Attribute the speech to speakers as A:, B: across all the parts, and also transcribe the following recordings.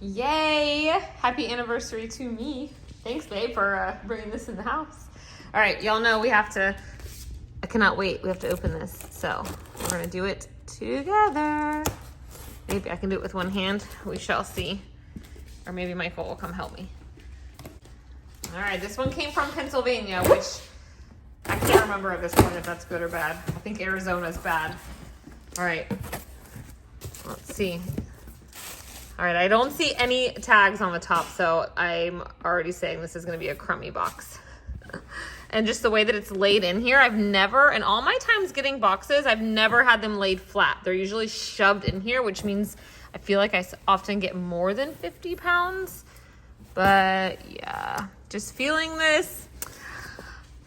A: Yay! Happy anniversary to me. Thanks, babe, for bringing this in the house. All right, y'all know I cannot wait. We have to open this. So we're going to do it together. Maybe I can do it with one hand. We shall see. Or maybe Michael will come help me. All right, this one came from Pennsylvania, which I can't remember at this point if that's good or bad. I think Arizona's bad. All right, let's see. All right, I don't see any tags on the top, so I'm already saying this is gonna be a crummy box. And just the way that it's laid in here, in all my times getting boxes, I've never had them laid flat. They're usually shoved in here, which means I feel like I often get more than 50 pounds. But yeah, just feeling this.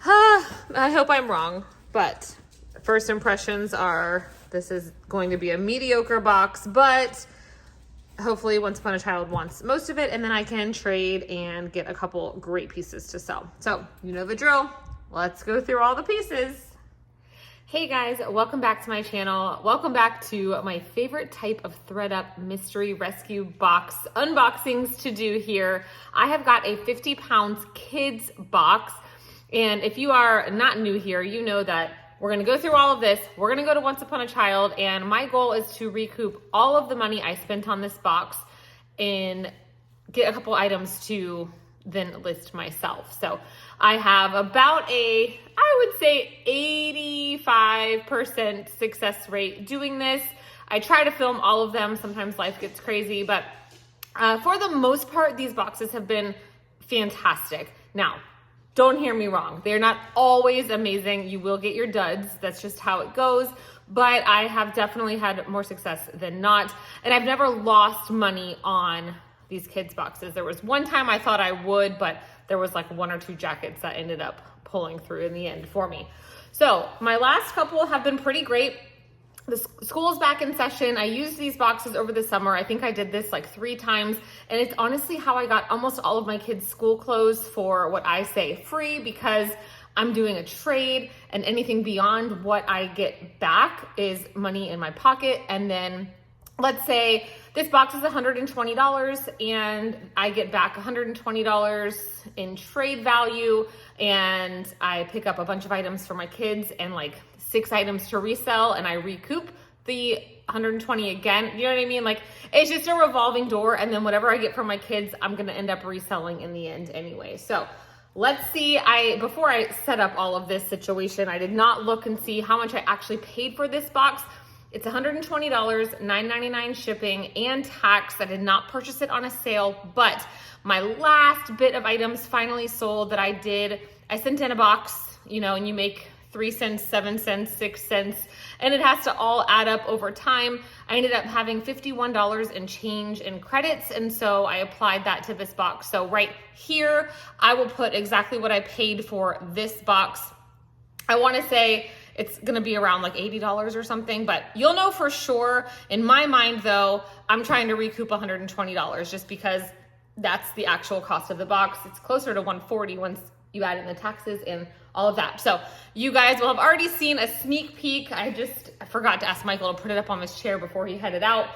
A: I hope I'm wrong, but first impressions are this is going to be a mediocre box, but hopefully Once Upon a Child wants most of it, and then I can trade and get a couple great pieces to sell. So you know the drill. Let's go through all the pieces. Hey guys, welcome back to my channel. Welcome back to my favorite type of ThredUp mystery rescue box unboxings to do here. I have got a 50 pounds kids box. And if you are not new here, you know that we're gonna go through all of this. We're gonna go to Once Upon a Child, and my goal is to recoup all of the money I spent on this box and get a couple items to then list myself. So I have about I would say 85% success rate doing this. I try to film all of them. Sometimes life gets crazy, but for the most part, these boxes have been fantastic. Now, don't hear me wrong. They're not always amazing. You will get your duds. That's just how it goes. But I have definitely had more success than not. And I've never lost money on these kids boxes. There was one time I thought I would, but there was like one or two jackets that ended up pulling through in the end for me. So my last couple have been pretty great. The school is back in session. I used these boxes over the summer. I think I did this like 3 times, and it's honestly how I got almost all of my kids' school clothes for what I say free, because I'm doing a trade, and anything beyond what I get back is money in my pocket. And then let's say this box is $120 and I get back $120 in trade value, and I pick up a bunch of items for my kids and like 6 items to resell, and I recoup the 120 again. You know what I mean? Like, it's just a revolving door, and then whatever I get from my kids, I'm gonna end up reselling in the end anyway. So let's see. Before I set up all of this situation, I did not look and see how much I actually paid for this box. It's $120, $9.99 shipping and tax. I did not purchase it on a sale, but my last bit of items finally sold that I did. I sent in a box, you know, and you make 3 cents, 7 cents, 6 cents, and it has to all add up over time. I ended up having $51 in change in credits, and so I applied that to this box. So right here, I will put exactly what I paid for this box. I wanna say it's gonna be around like $80 or something, but you'll know for sure. In my mind though, I'm trying to recoup $120 just because that's the actual cost of the box. It's closer to $140 once you add in the taxes and all of that. So you guys will have already seen a sneak peek. I forgot to ask Michael to put it up on his chair before he headed out.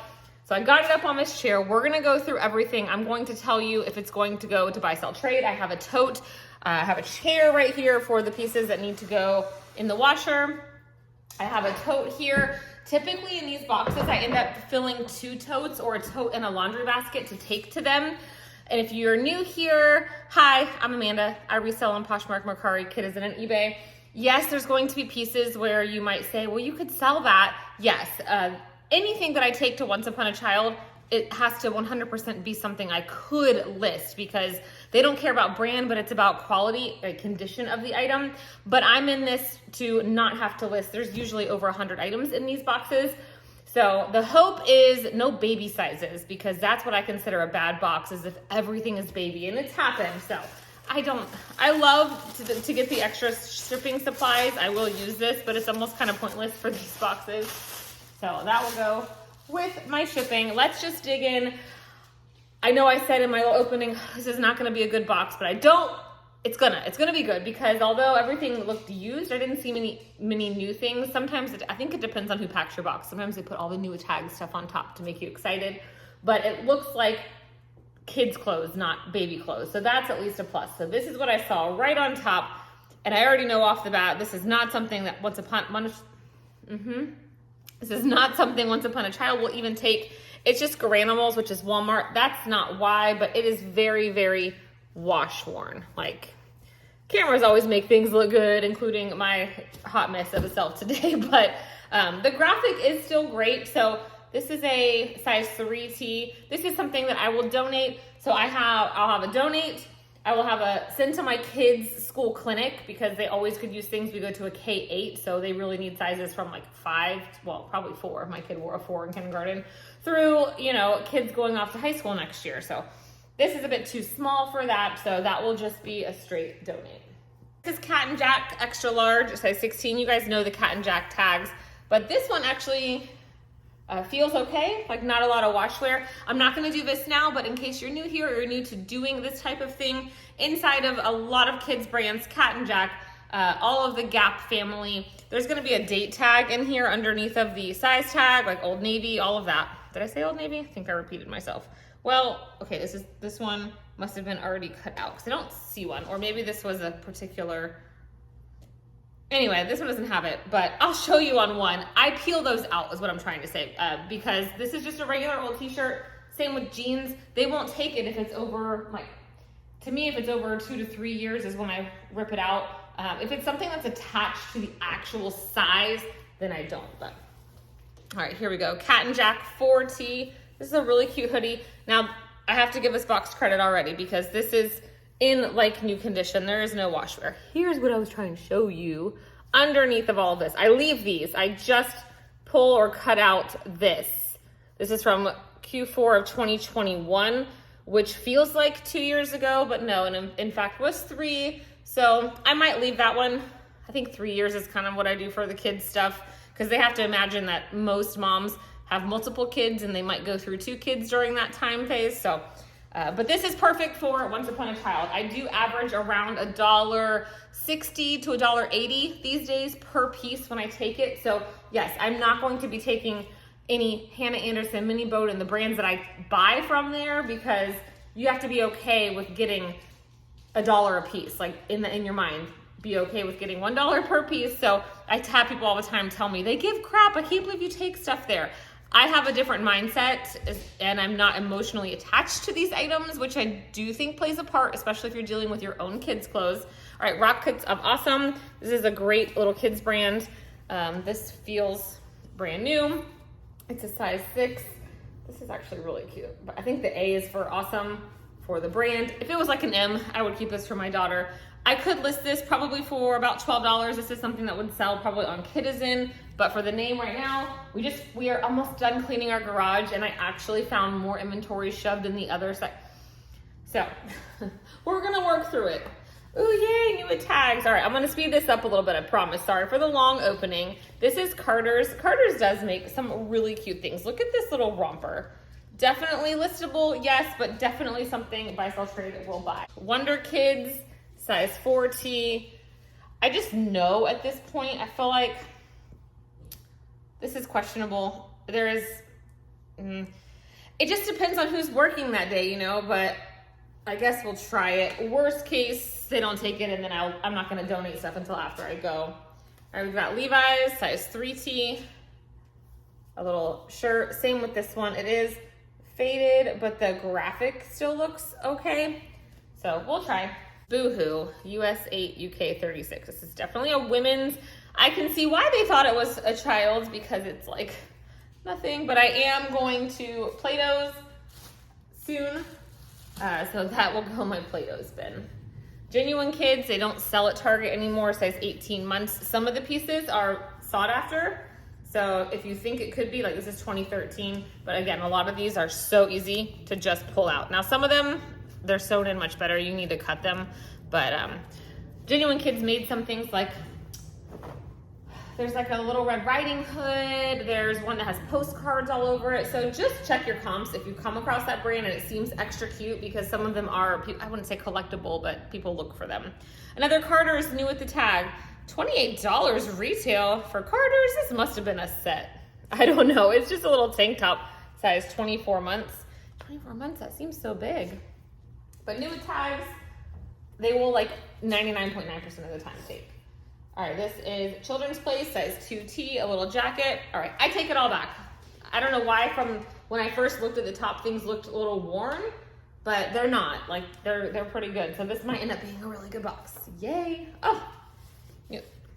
A: So I got it up on this chair. We're gonna go through everything. I'm going to tell you if it's going to go to buy, sell, trade. I have a tote. I have a chair right here for the pieces that need to go in the washer. I have a tote here. Typically in these boxes, I end up filling 2 totes or a tote and a laundry basket to take to them. And if you're new here, hi, I'm Amanda. I resell on Poshmark, Mercari, Kidizen, and eBay. Yes, there's going to be pieces where you might say, well, you could sell that. Yes, anything that I take to Once Upon a Child, it has to 100% be something I could list, because they don't care about brand, but it's about quality and condition of the item. But I'm in this to not have to list. There's usually over 100 items in these boxes. So the hope is no baby sizes, because that's what I consider a bad box, is if everything is baby, and it's happened. So I love to get the extra shipping supplies. I will use this, but it's almost kind of pointless for these boxes. So that will go with my shipping. Let's just dig in. I know I said in my little opening, this is not gonna be a good box, but it's gonna be good, because although everything looked used, I didn't see many new things. Sometimes I think it depends on who packs your box. Sometimes they put all the new tag stuff on top to make you excited, but it looks like kids clothes, not baby clothes. So that's at least a plus. So this is what I saw right on top. And I already know off the bat, this is not something that Once Upon a Child will even take. It's just Garanimals, which is Walmart. That's not why, but it is very, very wash worn. Like, cameras always make things look good, including my hot mess of a self today. But the graphic is still great. So this is a size 3T. This is something that I will donate. So I'll have a donate. I will have a send to my kids' school clinic because they always could use things. We go to a K-8, so they really need sizes from like 5, well, probably 4. My kid wore a 4 in kindergarten through, kids going off to high school next year. So this is a bit too small for that. So that will just be a straight donate. This is Cat and Jack extra large, size 16. You guys know the Cat and Jack tags, but this one actually feels okay, like not a lot of wash wear. I'm not gonna do this now, but in case you're new here or you're new to doing this type of thing, inside of a lot of kids brands, Cat and Jack, all of the Gap family, there's gonna be a date tag in here underneath of the size tag, like Old Navy, all of that. Did I say Old Navy? I think I repeated myself. Well, okay, this one must have been already cut out because I don't see one, or maybe this was a particular. Anyway, this one doesn't have it, but I'll show you on one. I peel those out is what I'm trying to say, because this is just a regular old t-shirt. Same with jeans. They won't take it if it's over, to me, if it's over 2 to 3 years is when I rip it out. If it's something that's attached to the actual size, then I don't. But all right, here we go. Cat and Jack 4T. This is a really cute hoodie. Now, I have to give this box credit already because this is in like new condition. There is no wash wear. Here's what I was trying to show you underneath of all of this. I leave these. I just pull or cut out this. This is from Q4 of 2021, which feels like 2 years ago, but no, and in fact was 3. So I might leave that one. I think 3 years is kind of what I do for the kids stuff because they have to imagine that most moms have multiple kids and they might go through 2 kids during that time phase. So but this is perfect for Once Upon a Child. I do average around $1.60 to $1.80 these days per piece when I take it. So yes, I'm not going to be taking any Hannah Anderson mini boat and the brands that I buy from there because you have to be okay with getting $1 a piece. Like in your mind, be okay with getting $1 per piece. So I have people all the time tell me they give crap. I can't believe you take stuff there. I have a different mindset and I'm not emotionally attached to these items, which I do think plays a part, especially if you're dealing with your own kids' clothes. All right, Rock Kits of Awesome. This is a great little kids brand. This feels brand new. It's a size 6. This is actually really cute, but I think the A is for awesome for the brand. If it was like an M, I would keep this for my daughter. I could list this probably for about $12. This is something that would sell probably on Kidizen, but for the name right now, we are almost done cleaning our garage and I actually found more inventory shoved in the other side. So we're gonna work through it. Ooh, yay, new tags. All right, I'm gonna speed this up a little bit, I promise. Sorry for the long opening. This is Carter's. Carter's does make some really cute things. Look at this little romper. Definitely listable, yes, but definitely something buy, sell, trade will buy. Wonder Kids, size 4T. I just know at this point, I feel like this is questionable. It just depends on who's working that day, but I guess we'll try it. Worst case, they don't take it and then I'm not gonna donate stuff until after I go. All right, we've got Levi's, size 3T, a little shirt. Same with this one. It is faded, but the graphic still looks okay. So we'll try. Boohoo, US 8, UK 36. This is definitely a women's. I can see why they thought it was a child's because it's like nothing, but I am going to Play-Doh's soon. So that will go in my Play-Doh's bin. Genuine Kids, they don't sell at Target anymore, size 18 months. Some of the pieces are sought after. So if you think it could be, like this is 2013, but again, a lot of these are so easy to just pull out. Now some of them, they're sewn in much better. You need to cut them. But Genuine Kids made some things like, there's like a little Red Riding Hood. There's one that has postcards all over it. So just check your comps if you come across that brand and it seems extra cute because some of them are, I wouldn't say collectible, but people look for them. Another Carter's new with the tag. $28 retail for Carter's. This must have been a set. I don't know. It's just a little tank top, size 24 months. 24 months, that seems so big. But new with tags, they will like 99.9% of the time take. All right, this is Children's Place, size 2T, a little jacket. All right, I take it all back. I don't know why from when I first looked at the top, things looked a little worn, but they're not. Like, they're pretty good. So this might end up being a really good box. Yay. Oh,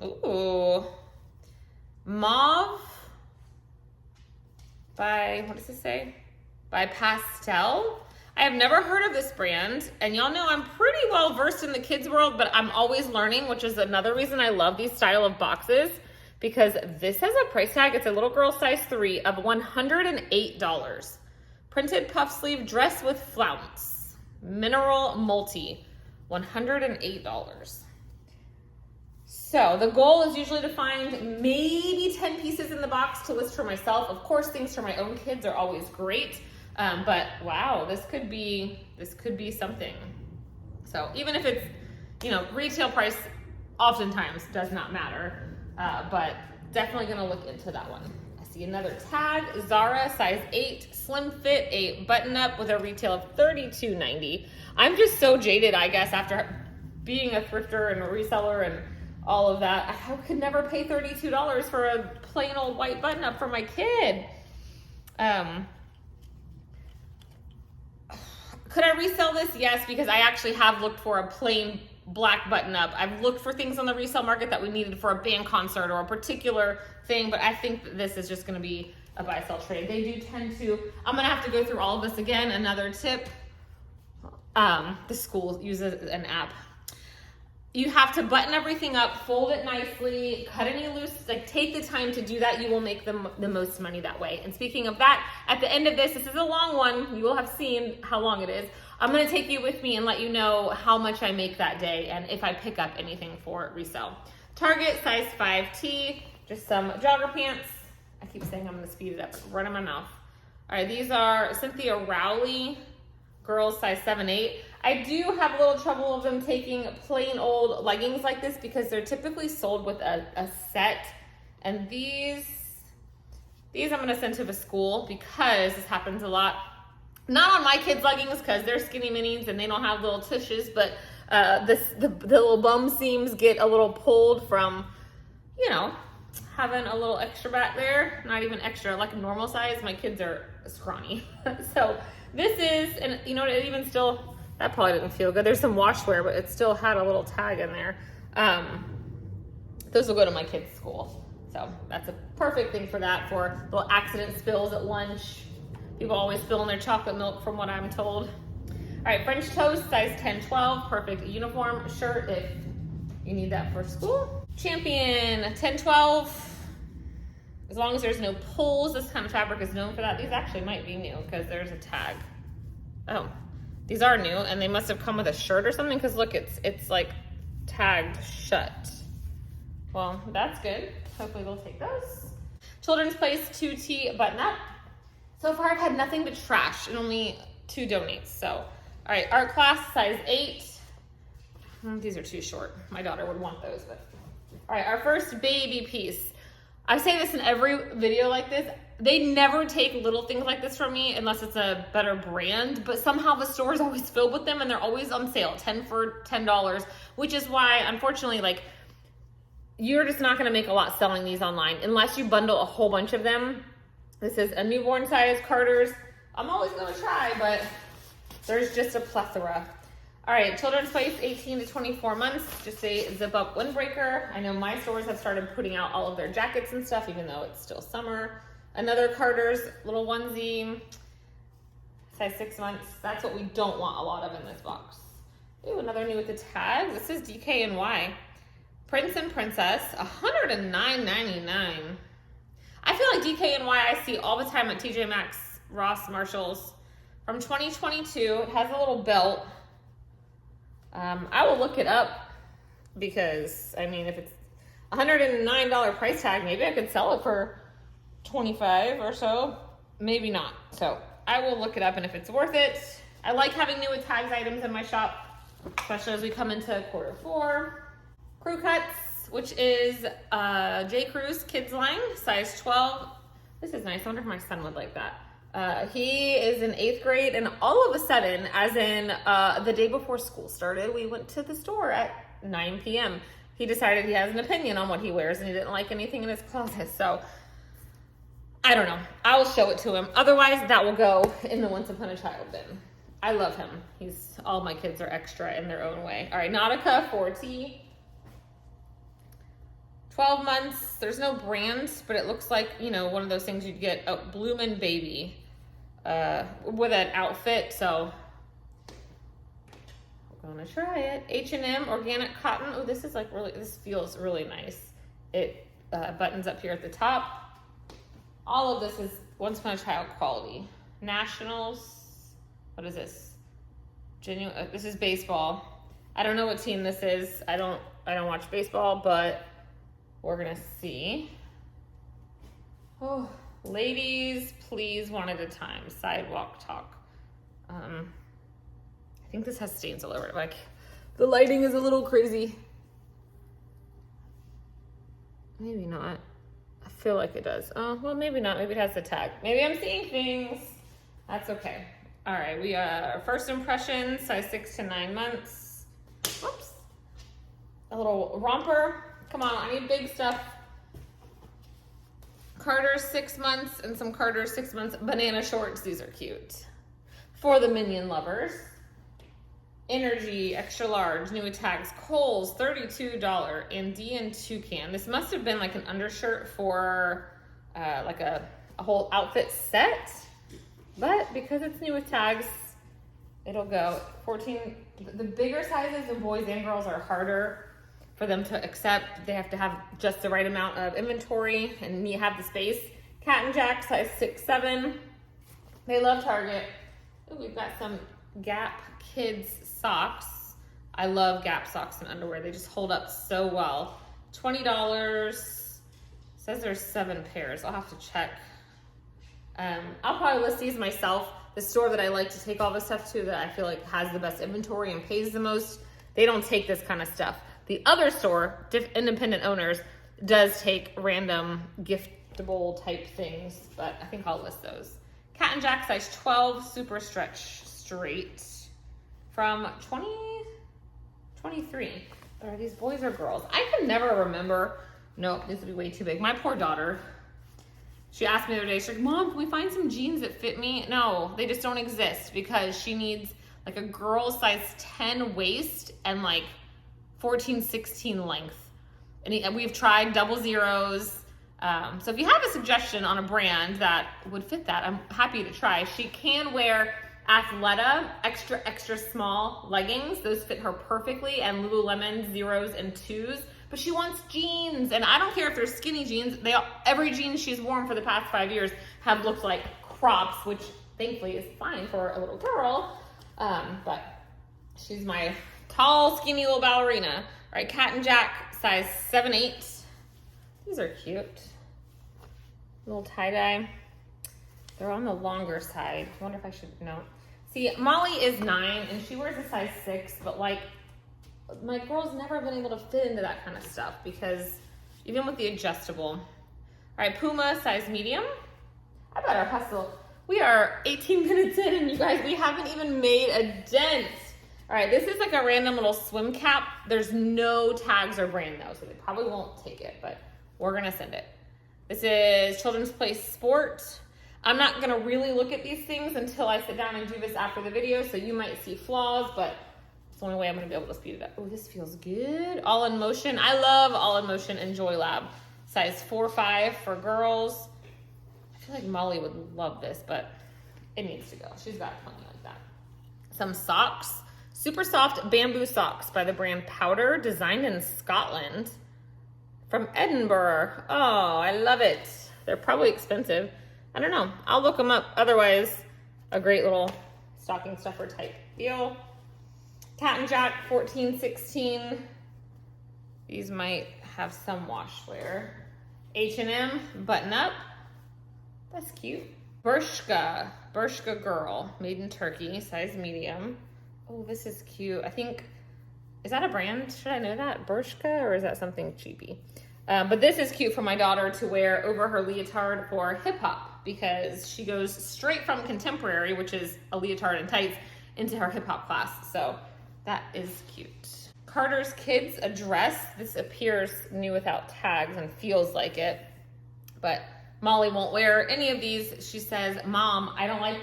A: ooh. Mauve by, what does it say? By Pastel. I have never heard of this brand, and y'all know I'm pretty well versed in the kids world, but I'm always learning, which is another reason I love these style of boxes, because this has a price tag. It's a little girl size 3 of $108. Printed puff sleeve dress with flounce. Mineral multi, $108. So the goal is usually to find maybe 10 pieces in the box to list for myself. Of course, things for my own kids are always great. But wow, this could be something. So even if it's, retail price oftentimes does not matter, but definitely gonna look into that one. I see another tag, Zara, size 8, slim fit, a button up with a retail of $32.90. I'm just so jaded, I guess, after being a thrifter and a reseller and all of that. I could never pay $32 for a plain old white button up for my kid. Could I resell this? Yes, because I actually have looked for a plain black button up. I've looked for things on the resale market that we needed for a band concert or a particular thing, but I think that this is just gonna be a buy sell trade. They do tend to, I'm gonna have to go through all of this again. Another tip, the school uses an app. You have to button everything up, fold it nicely, cut any loose, like take the time to do that. You will make the most money that way. And speaking of that, at the end of this is a long one. You will have seen how long it is. I'm gonna take you with me and let you know how much I make that day and if I pick up anything for resale. Target, size 5T, just some jogger pants. I keep saying I'm gonna speed it up, right in my mouth. All right, these are Cynthia Rowley, girls size 7-8. I do have a little trouble of them taking plain old leggings like this because they're typically sold with a set. And these I'm gonna send to the school because this happens a lot. Not on my kids' leggings because they're skinny minis and they don't have little tushes, but the little bum seams get a little pulled from, having a little extra back there. Not even extra, like a normal size. My kids are scrawny. So this is, and it even still, that probably didn't feel good. There's some washwear, but it still had a little tag in there. Those will go to my kids' school. So that's a perfect thing for that, for little accident spills at lunch. People always spill in their chocolate milk from what I'm told. All right, French toast, size 10-12, perfect uniform shirt if you need that for school. Champion 10-12, as long as there's no pulls, this kind of fabric is known for that. These actually might be new because there's a tag. Oh, these are new and they must have come with a shirt or something because look, it's like tagged shut. Well, that's good. Hopefully they'll take those. Children's Place 2T button up. So far I've had nothing but trash and only 2 donates. So, all right, art class size 8. These are too short. My daughter would want those, but. All right, our first baby piece. I say this in every video like this. They never take little things like this from me unless it's a better brand, but somehow the store is always filled with them and they're always on sale, 10 for $10, which is why, unfortunately, like, you're just not gonna make a lot selling these online unless you bundle a whole bunch of them. This is a newborn size Carter's. I'm always gonna try, but there's just a plethora. All right, Children's Place 18 to 24 months, just a zip up windbreaker. I know my stores have started putting out all of their jackets and stuff, even though it's still summer. Another Carter's little onesie, size 6 months. That's what we don't want a lot of in this box. Ooh, another new with the tag. This is DKNY. Prince and Princess, $109.99. I feel like DKNY I see all the time at TJ Maxx, Ross, Marshalls. From 2022, it has a little belt. I will look it up because, I mean, if it's $109 price tag, maybe I could sell it for $25 or so. Maybe not. So I will look it up, and if it's worth it. I like having new with tags items in my shop, especially as we come into Q4. Crew Cuts, which is J. Crew's kids line, size 12. This is nice. I wonder if my son would like that. He is in 8th grade, and all of a sudden, as in the day before school started, we went to the store at 9 p.m. He decided he has an opinion on what he wears, and he didn't like anything in his closet. So I don't know. I will show it to him. Otherwise, that will go in the Once Upon a Child bin. I love him. All my kids are extra in their own way. All right, Nautica 4T. 12 months. There's no brand, but it looks like, you know, one of those things you'd get, a Bloomin' Baby with an outfit. So we're gonna try it. H&M organic cotton. Oh, this is like really, this feels really nice. It buttons up here at the top. All of this is Once Upon a Child quality. Nationals. What is this? Genuine. This is baseball. I don't know what team this is. I don't watch baseball, but we're gonna see. Oh, ladies, please, one at a time. Sidewalk talk. I think this has stains all over it. Like, the lighting is a little crazy. Maybe not. I feel like it does. Oh, well, maybe not. Maybe it has the tag. Maybe I'm seeing things. That's okay. All right, we first impressions, size 6 to 9 months. Whoops. A little romper. Come on, I need big stuff. Carter's 6 months and some Carter's 6 months banana shorts. These are cute. For the Minion lovers. Energy, extra large, new tags. Kohl's, $32. And and Toucan. This must have been like an undershirt for like a whole outfit set. But because it's new with tags, it'll go. 14. The bigger sizes of boys and girls are harder for them to accept. They have to have just the right amount of inventory and you have the space. Cat and Jack, size 6, 7. They love Target. Ooh, we've got some Gap Kids socks. I love Gap socks and underwear. They just hold up so well. $20. Says there's 7 pairs. I'll have to check. I'll probably list these myself. The store that I like to take all this stuff to, that I feel like has the best inventory and pays the most, they don't take this kind of stuff. The other store, independent owners, does take random giftable type things, but I think I'll list those. Cat and Jack, size 12, super stretch straight, from 2023. Are these boys or girls? I can never remember. Nope, this would be way too big. My poor daughter. She asked me the other day, she's like, Mom, can we find some jeans that fit me? No, they just don't exist because she needs like a girl size 10 waist and like 14, 16 length. And we've tried double zeros. So if you have a suggestion on a brand that would fit that, I'm happy to try. She can wear Athleta extra small leggings. Those fit her perfectly, and Lululemon zeros and 2s. But she wants jeans, and I don't care if they're skinny jeans. Every jeans she's worn for the past 5 years have looked like crops, which thankfully is fine for a little girl. But she's my tall, skinny little ballerina. All right, Cat and Jack, size 7, 8. These are cute. Little tie-dye. They're on the longer side. I wonder if I should, no. See, Molly is 9, and she wears a size 6, but like, my girl's never been able to fit into that kind of stuff because even with the adjustable. All right, Puma, size medium. I better hustle. We are 18 minutes in, and you guys, we haven't even made a dent. All right, this is like a random little swim cap. There's no tags or brand though, so they probably won't take it, but we're gonna send it. This is Children's Play Sport. I'm not gonna really look at these things until I sit down and do this after the video, so you might see flaws, but it's the only way I'm gonna be able to speed it up. Oh, this feels good. All in Motion. I love All in Motion and Joy Lab. Size 4, 5 for girls. I feel like Molly would love this, but it needs to go. She's got plenty like that. Some socks. Super soft bamboo socks by the brand Powder, designed in Scotland. From Edinburgh. Oh, I love it. They're probably expensive. I don't know. I'll look them up. Otherwise, a great little stocking stuffer type deal. Cat and Jack, 14, 16. These might have some wash wear. H&M, button up. That's cute. Bershka Girl, made in Turkey, size medium. Oh, this is cute. I think, is that a brand? Should I know that? Bershka, or is that something cheapy? But this is cute for my daughter to wear over her leotard for hip hop. because she goes straight from contemporary, which is a leotard and tights, into her hip hop class. So that is cute. Carter's Kids, a dress. This appears new without tags and feels like it, but Molly won't wear any of these. She says, Mom, I don't like,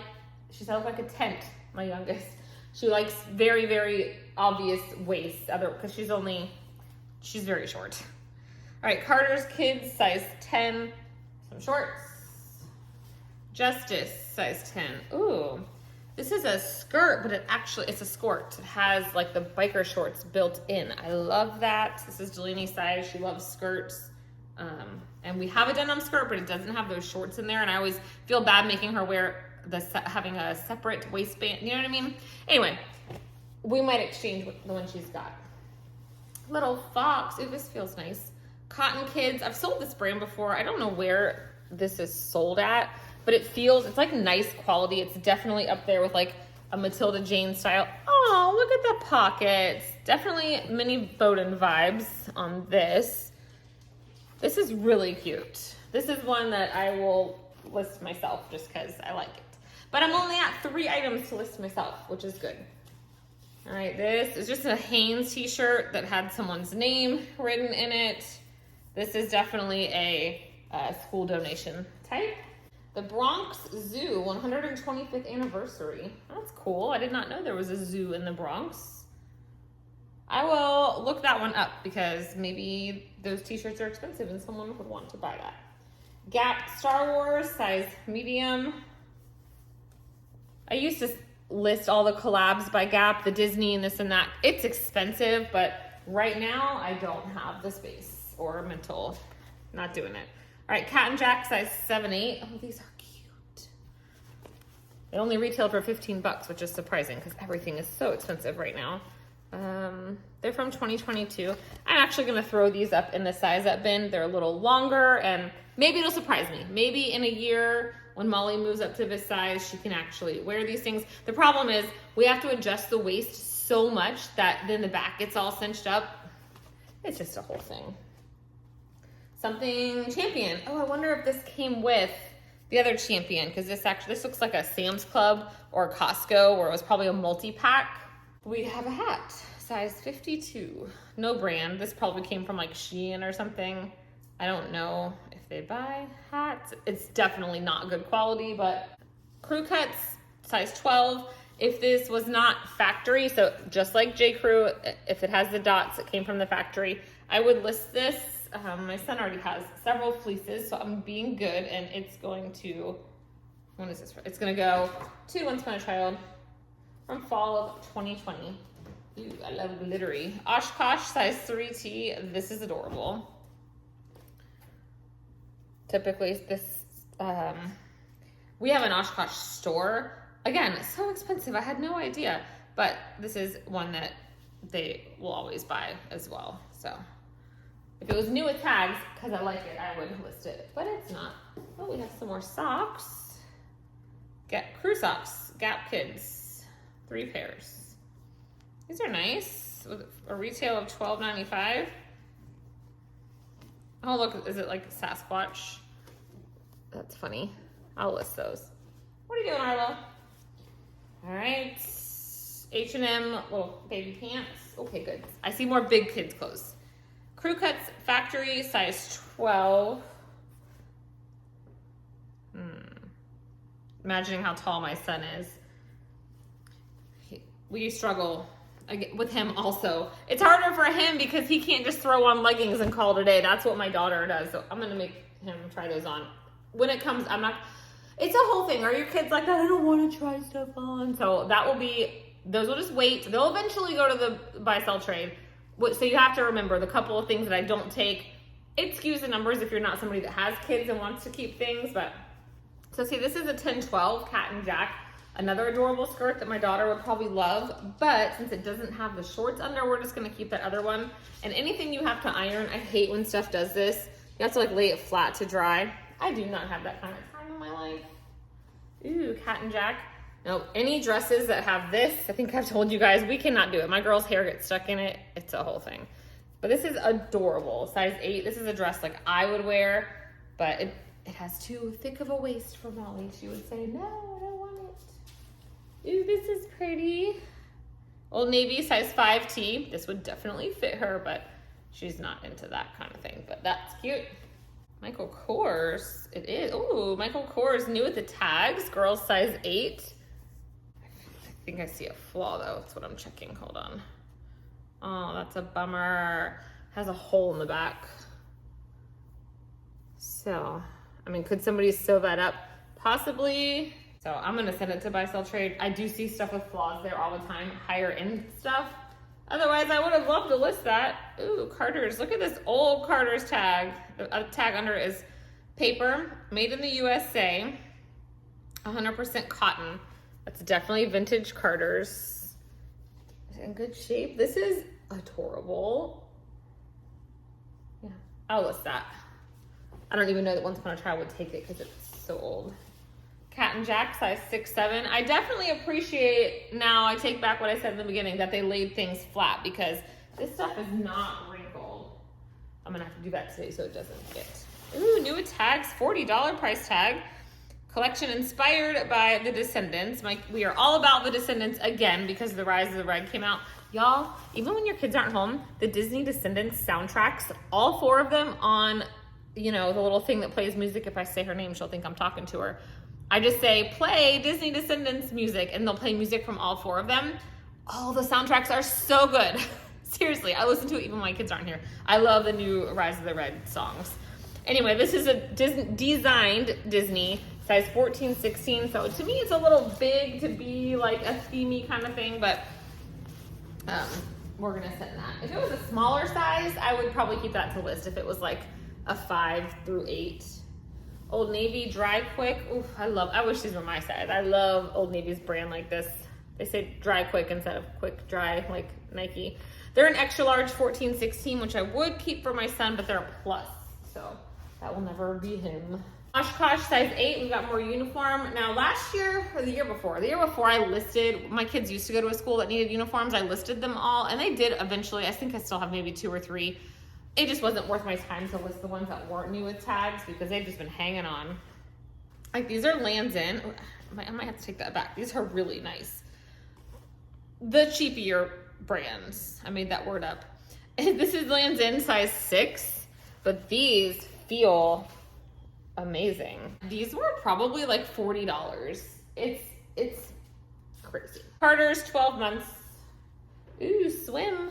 A: she said I look like a tent, my youngest. She likes very, very obvious waist, because she's very short. All right, Carter's Kids, size 10, some shorts. Justice, size 10. Ooh, this is a skirt, but it's a skirt. It has like the biker shorts built in. I love that. This is Delaney's size. She loves skirts. And we have a denim skirt, but it doesn't have those shorts in there. And I always feel bad making her wear having a separate waistband. You know what I mean? Anyway, we might exchange the one she's got. Little Fox. Ooh, this feels nice. Cotton Kids. I've sold this brand before. I don't know where this is sold at, but it's like nice quality. It's definitely up there with like a Matilda Jane style. Oh, look at the pockets. Definitely mini Bowden vibes on this. This is really cute. This is one that I will list myself just because I like it. But I'm only at 3 items to list myself, which is good. All right, this is just a Hanes t-shirt that had someone's name written in it. This is definitely a school donation type. The Bronx Zoo, 125th anniversary. That's cool. I did not know there was a zoo in the Bronx. I will look that one up because maybe those t-shirts are expensive and someone would want to buy that. Gap Star Wars, size medium. I used to list all the collabs by Gap, the Disney and this and that. It's expensive, but right now I don't have the space or mental. Not doing it. All right, Cat and Jack, size 7-8. Oh, these are cute. They only retailed for $15, which is surprising because everything is so expensive right now. They're from 2022. I'm actually gonna throw these up in the size up bin. They're a little longer and maybe it'll surprise me. Maybe in a year when Molly moves up to this size, she can actually wear these things. The problem is we have to adjust the waist so much that then the back gets all cinched up. It's just a whole thing. Something Champion. Oh, I wonder if this came with the other Champion because this looks like a Sam's Club or a Costco where it was probably a multi-pack. We have a hat, size 52. No brand. This probably came from like Shein or something. I don't know if they buy hats. It's definitely not good quality, but Crew Cuts, size 12. If this was not factory, so just like J. Crew, if it has the dots, it came from the factory, I would list this. My son already has several fleeces, so I'm being good, and it's going to, when is this? It's going to go to Once Upon a Child from fall of 2020. Ooh, I love glittery. Oshkosh, size 3T. This is adorable. Typically, this, we have an Oshkosh store. Again, it's so expensive. I had no idea, but this is one that they will always buy as well. So if it was new with tags, because I like it, I would list it, but it's not. Oh, we have some more socks. Crew socks, Gap Kids, 3 pairs. These are nice, with a retail of $12.95. Oh, look, is it like Sasquatch? That's funny. I'll list those. What are you doing, Arlo? All right, H&M little baby pants. Okay, good. I see more big kids clothes. Crew Cuts Factory, size 12. Imagining how tall my son is. We struggle with him also. It's harder for him because he can't just throw on leggings and call it a day. That's what my daughter does. So I'm going to make him try those on. When it comes, it's a whole thing. Are your kids like that? I don't want to try stuff on. So those will just wait. They'll eventually go to the buy-sell trade. So you have to remember the couple of things that I don't take. It skews the numbers if you're not somebody that has kids and wants to keep things. But so see, this is a 10-12 Cat and Jack. Another adorable skirt that my daughter would probably love, but since it doesn't have the shorts under, we're just gonna keep that other one. And anything you have to iron, I hate when stuff does this. You have to like lay it flat to dry. I do not have that kind of time in my life. Ooh, Cat and Jack. No, any dresses that have this, I think I've told you guys, we cannot do it. My girl's hair gets stuck in it. It's a whole thing. But this is adorable, size 8. This is a dress like I would wear, but it has too thick of a waist for Molly. She would say, no, I don't want it. Ooh, this is pretty. Old Navy, size 5T. This would definitely fit her, but she's not into that kind of thing, but that's cute. Michael Kors, it is. Ooh, Michael Kors, new with the tags, girls size 8. I think I see a flaw though, that's what I'm checking, hold on. Oh, that's a bummer. Has a hole in the back. So, I mean, could somebody sew that up? Possibly. So I'm gonna send it to buy, sell, trade. I do see stuff with flaws there all the time, higher end stuff. Otherwise, I would have loved to list that. Ooh, Carter's. Look at this old Carter's tag. The tag under it is paper, made in the USA, 100% cotton. That's definitely vintage Carter's. It's in good shape. This is adorable. Yeah, I'll list that. I don't even know that Once Upon a Child would take it because it's so old. Cat and Jack, size 6'7". I definitely appreciate, now I take back what I said in the beginning, that they laid things flat because this stuff is not wrinkled. I'm gonna have to do that today so it doesn't get. Ooh, new tags, $40 price tag. Collection inspired by The Descendants. We are all about The Descendants again because The Rise of the Red came out. Y'all, even when your kids aren't home, the Disney Descendants soundtracks, all 4 of them on, you know, the little thing that plays music. If I say her name, she'll think I'm talking to her. I just say, play Disney Descendants music, and they'll play music from all 4 of them. All the soundtracks are so good. Seriously, I listen to it even when my kids aren't here. I love the new Rise of the Red songs. Anyway, this is a designed Disney, size 14, 16. So to me, it's a little big to be like a themey kind of thing, but we're gonna send that. If it was a smaller size, I would probably keep that to list if it was like a 5 through 8. Old Navy Dry Quick. Oof, I wish these were my size. I love Old Navy's brand like this. They say Dry Quick instead of Quick Dry, like Nike. They're an extra large 14, 16, which I would keep for my son, but they're a plus, so that will never be him. Oshkosh size 8, we got more uniform. Now last year, or the year before I listed, my kids used to go to a school that needed uniforms. I listed them all, and they did eventually. I think I still have maybe 2 or 3. It just wasn't worth my time to list the ones that weren't new with tags because they've just been hanging on. Like these are Lands' End. I might have to take that back. These are really nice. The cheapier brands. I made that word up. This is Lands' End size 6, but these feel amazing. These were probably like $40. It's crazy. Carter's 12 months. Ooh, swim.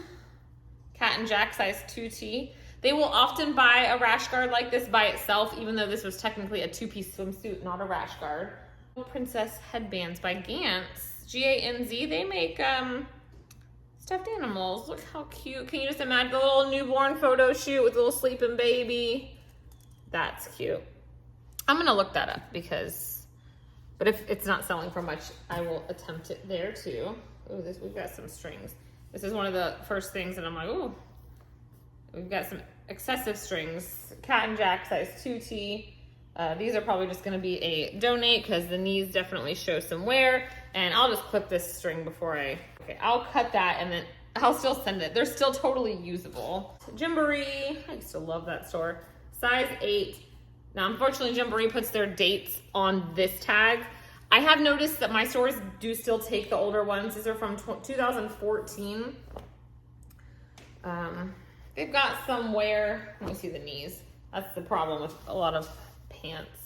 A: Cat and Jack, size 2T. They will often buy a rash guard like this by itself, even though this was technically a 2-piece swimsuit, not a rash guard. Princess headbands by Gantz. G-A-N-Z. They make stuffed animals. Look how cute. Can you just imagine the little newborn photo shoot with a little sleeping baby? That's cute. I'm gonna look that up but if it's not selling for much, I will attempt it there too. Oh, we've got some strings. This is one of the first things, and I'm like, ooh, we've got some excessive strings. Cat and Jack, size 2T. These are probably just gonna be a donate because the knees definitely show some wear, and I'll just clip this string before I'll cut that, and then I'll still send it. They're still totally usable. Gymboree, I used to love that store. Size 8. Now, unfortunately, Gymboree puts their dates on this tag. I have noticed that my stores do still take the older ones. These are from 2014. They've got some wear. Let me see the knees. That's the problem with a lot of pants.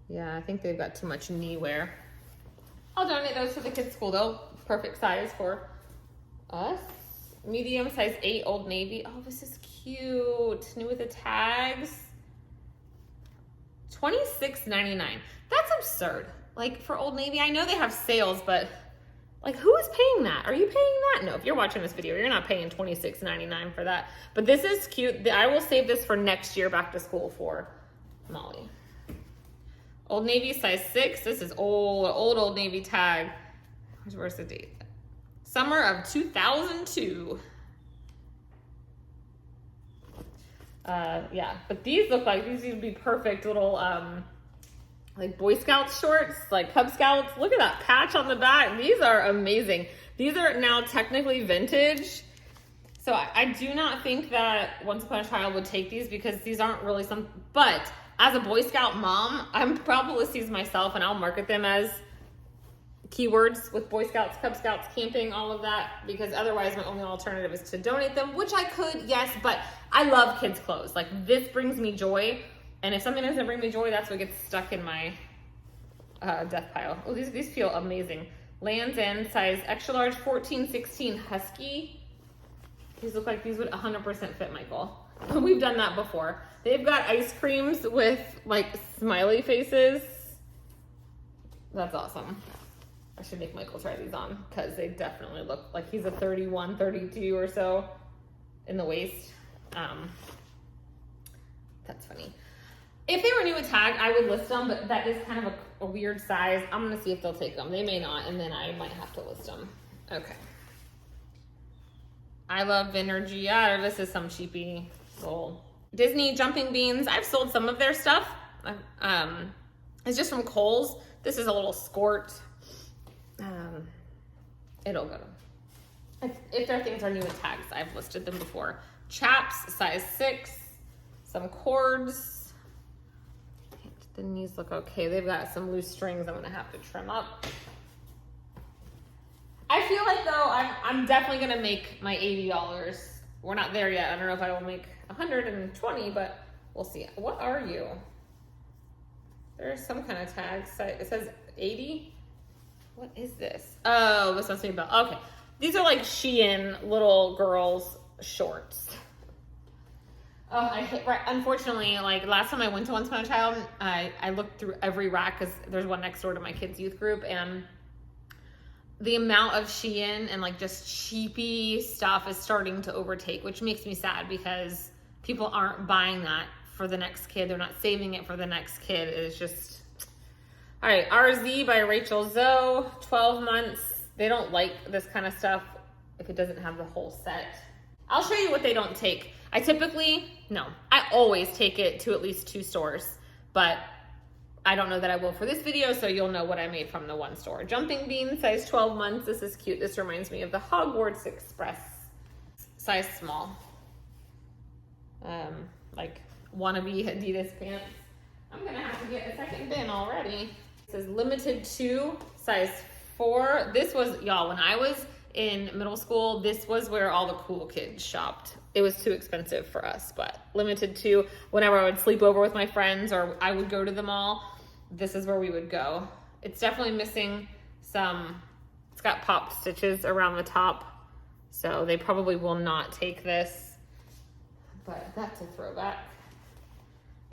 A: Yeah, I think they've got too much knee wear. I'll donate those to the kids' school though. Perfect size for us. Medium size 8, Old Navy. Oh, this is cute. New with the tags. $26.99. That's absurd. Like for Old Navy, I know they have sales, but like who is paying that? Are you paying that? No, if you're watching this video, you're not paying $26.99 for that. But this is cute. I will save this for next year back to school for Molly. Old Navy size 6. This is Old Navy tag. Where's the date? Summer of 2002. Yeah, but these look like these would be perfect little like Boy Scouts shorts, like Cub Scouts. Look at that patch on the back. These are amazing. These are now technically vintage. So I do not think that Once Upon a Child would take these because these aren't really some, but as a Boy Scout mom, I'm proud to list these myself and I'll market them as keywords with Boy Scouts, Cub Scouts, camping, all of that, because otherwise my only alternative is to donate them, which I could, yes, but I love kids' clothes. Like, this brings me joy, and if something doesn't bring me joy, that's what gets stuck in my death pile. Oh, these feel amazing. Lands' End, size extra large, 14-16 husky. These look like these would 100% fit Michael. We've done that before. They've got ice creams with like smiley faces. That's awesome. I should make Michael try these on because they definitely look like he's a 31, 32 or so in the waist. That's funny. If they were new at tag, I would list them, but that is kind of a weird size. I'm gonna see if they'll take them. They may not, and then I might have to list them. Okay. I love Vinergy. Yeah, this is some cheapy soul. Disney Jumping Beans. I've sold some of their stuff. It's just from Kohl's. This is a little skort. It'll go. If their things are new at tags, I've listed them before. Chaps, size 6. Some cords. The knees look okay. They've got some loose strings I'm gonna have to trim up. I feel like though I'm definitely gonna make my $80. We're not there yet. I don't know if I will make 120, but we'll see. What are you? There's some kind of tag. It says 80. What is this? Oh, this must be about. Okay, these are like Shein little girls shorts. Oh, unfortunately, like last time I went to Once Upon a Child, I looked through every rack because there's one next door to my kids' youth group, and the amount of Shein and like just cheapy stuff is starting to overtake, which makes me sad because people aren't buying that for the next kid. They're not saving it for the next kid. It's just, all right. RZ by Rachel Zoe, 12 months. They don't like this kind of stuff if it doesn't have the whole set. I'll show you what they don't take. I always take it to at least 2 stores, but I don't know that I will for this video, so you'll know what I made from the 1 store. Jumping Bean, size 12 months. This is cute. This reminds me of the Hogwarts Express. Size small. Like wannabe Adidas pants. I'm gonna have to get a second bin already. It says limited 2, size 4. This was, y'all, when I was in middle school, this was where all the cool kids shopped. It was too expensive for us, but limited 2. Whenever I would sleep over with my friends or I would go to the mall, this is where we would go. It's definitely missing some, it's got pop stitches around the top, so they probably will not take this, but that's a throwback.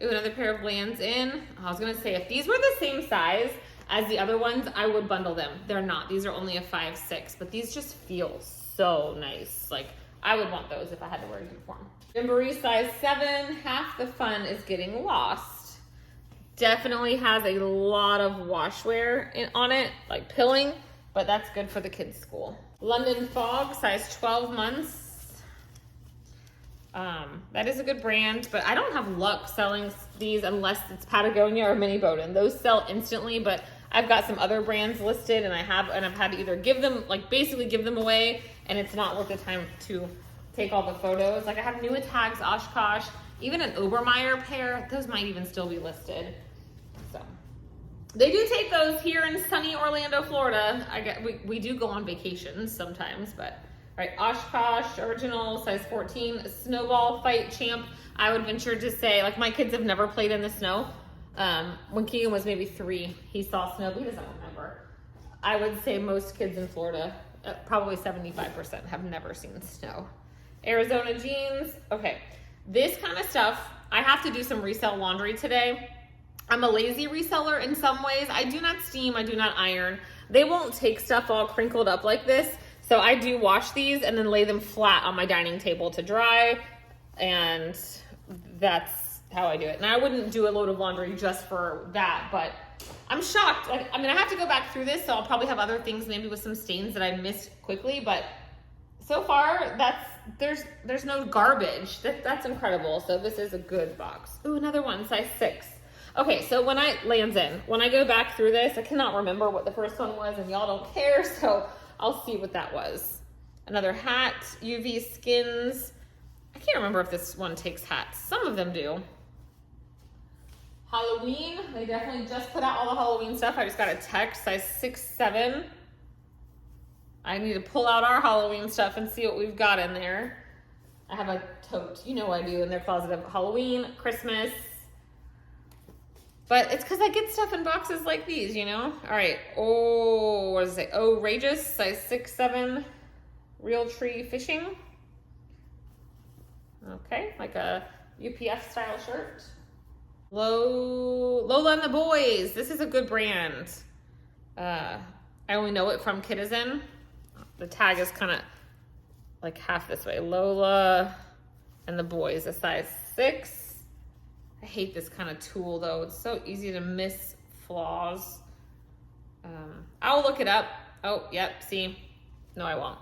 A: Ooh, another pair of Lands' End. I was gonna say, if these were the same size as the other ones, I would bundle them. They're not. These are only a 5-6, but these just feel so nice. Like, I would want those if I had to wear a uniform. Gymboree, size 7. Half the fun is getting lost. Definitely has a lot of washwear on it, like pilling, but that's good for the kids' school. London Fog, size 12 months. That is a good brand, but I don't have luck selling these unless it's Patagonia or Mini Bowden. Those sell instantly, but I've got some other brands listed, and I've had to either give them, like basically give them away, and it's not worth the time to take all the photos. Like I have new tags, Oshkosh, even an Obermeyer pair. Those might even still be listed. So they do take those here in sunny Orlando, Florida. We do go on vacations sometimes, but all right, Oshkosh original, size 14, Snowball Fight Champ. I would venture to say, like, my kids have never played in the snow. When Keegan was maybe 3, he saw snow, but he doesn't remember. I would say most kids in Florida, probably 75%, have never seen snow. Arizona jeans. Okay, this kind of stuff, I have to do some resale laundry today. I'm a lazy reseller in some ways. I do not steam, I do not iron. They won't take stuff all crinkled up like this. So I do wash these and then lay them flat on my dining table to dry, and that's how I do it. And I wouldn't do a load of laundry just for that, but I'm shocked. I mean, I have to go back through this, so I'll probably have other things maybe with some stains that I missed quickly, but so far there's no garbage. That's incredible. So this is a good box. Ooh, another one, size 6. Okay, so when I go back through this, I cannot remember what the first one was, and y'all don't care, so I'll see what that was. Another hat, UV Skins. I can't remember if this one takes hats. Some of them do. Halloween, they definitely just put out all the Halloween stuff. I just got a text, size 6'7". I need to pull out our Halloween stuff and see what we've got in there. I have a tote, you know I do, in their closet of Halloween, Christmas. But it's because I get stuff in boxes like these, you know? All right, oh, what does it say? Oh, Outrageous, size 6'7", Real Tree Fishing. Okay, like a UPF style shirt. Lola and the Boys. This is a good brand. I only know it from Kidizen. The tag is kind of like half this way. Lola and the Boys, a size 6. I hate this kind of tool though. It's so easy to miss flaws. I'll look it up. Oh, yep, see? No, I won't.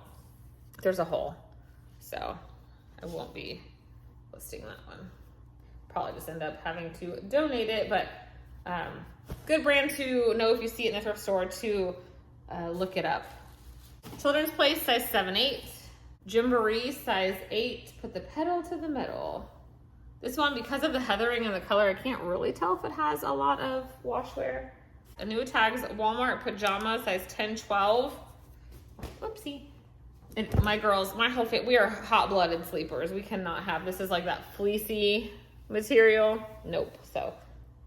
A: There's a hole. So I won't be listing that one. Probably just end up having to donate it, but good brand to know if you see it in the thrift store, to look it up. Children's Place, size 7'8". Gymboree, size 8. Put the pedal to the metal. This one, because of the heathering and the color, I can't really tell if it has a lot of washwear. A new tags, Walmart Pajama, size 10-12. Whoopsie. And my girls, my whole family, we are hot-blooded sleepers. We cannot have, this is like that fleecy material. Nope, so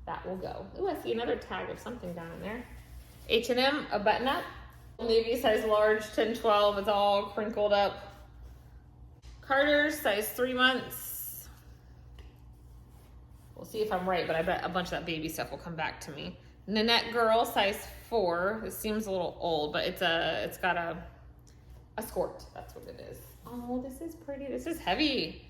A: that will go. Ooh, I see another tag of something down in there. H&M, a button-up. Navy, size large, 10-12. It's all crinkled up. Carter's, size 3 months. We'll see if I'm right, but I bet a bunch of that baby stuff will come back to me. Nanette Girl, size 4. This seems a little old, but it's got a skirt. That's what it is. Oh, this is pretty. This is heavy.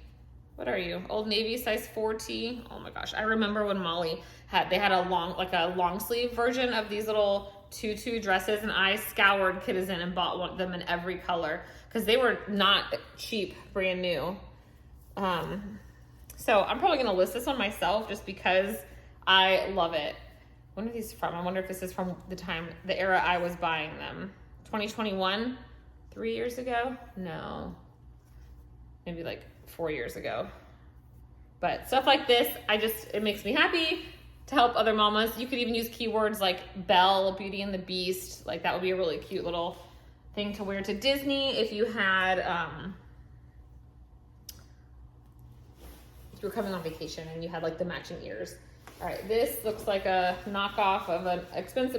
A: What are you? Old Navy, size 4T. Oh my gosh. I remember when Molly they had a long sleeve version of these little tutu dresses, and I scoured Kidizen and bought them in every color because they were not cheap, brand new. So I'm probably gonna list this one myself just because I love it. When are these from? I wonder if this is from the era I was buying them. 2021, 3 years ago? No, maybe like 4 years ago. But stuff like this, it makes me happy to help other mamas. You could even use keywords like Belle, Beauty and the Beast. Like that would be a really cute little thing to wear to Disney if you had, if you were coming on vacation and you had like the matching ears. All right, this looks like a knockoff of an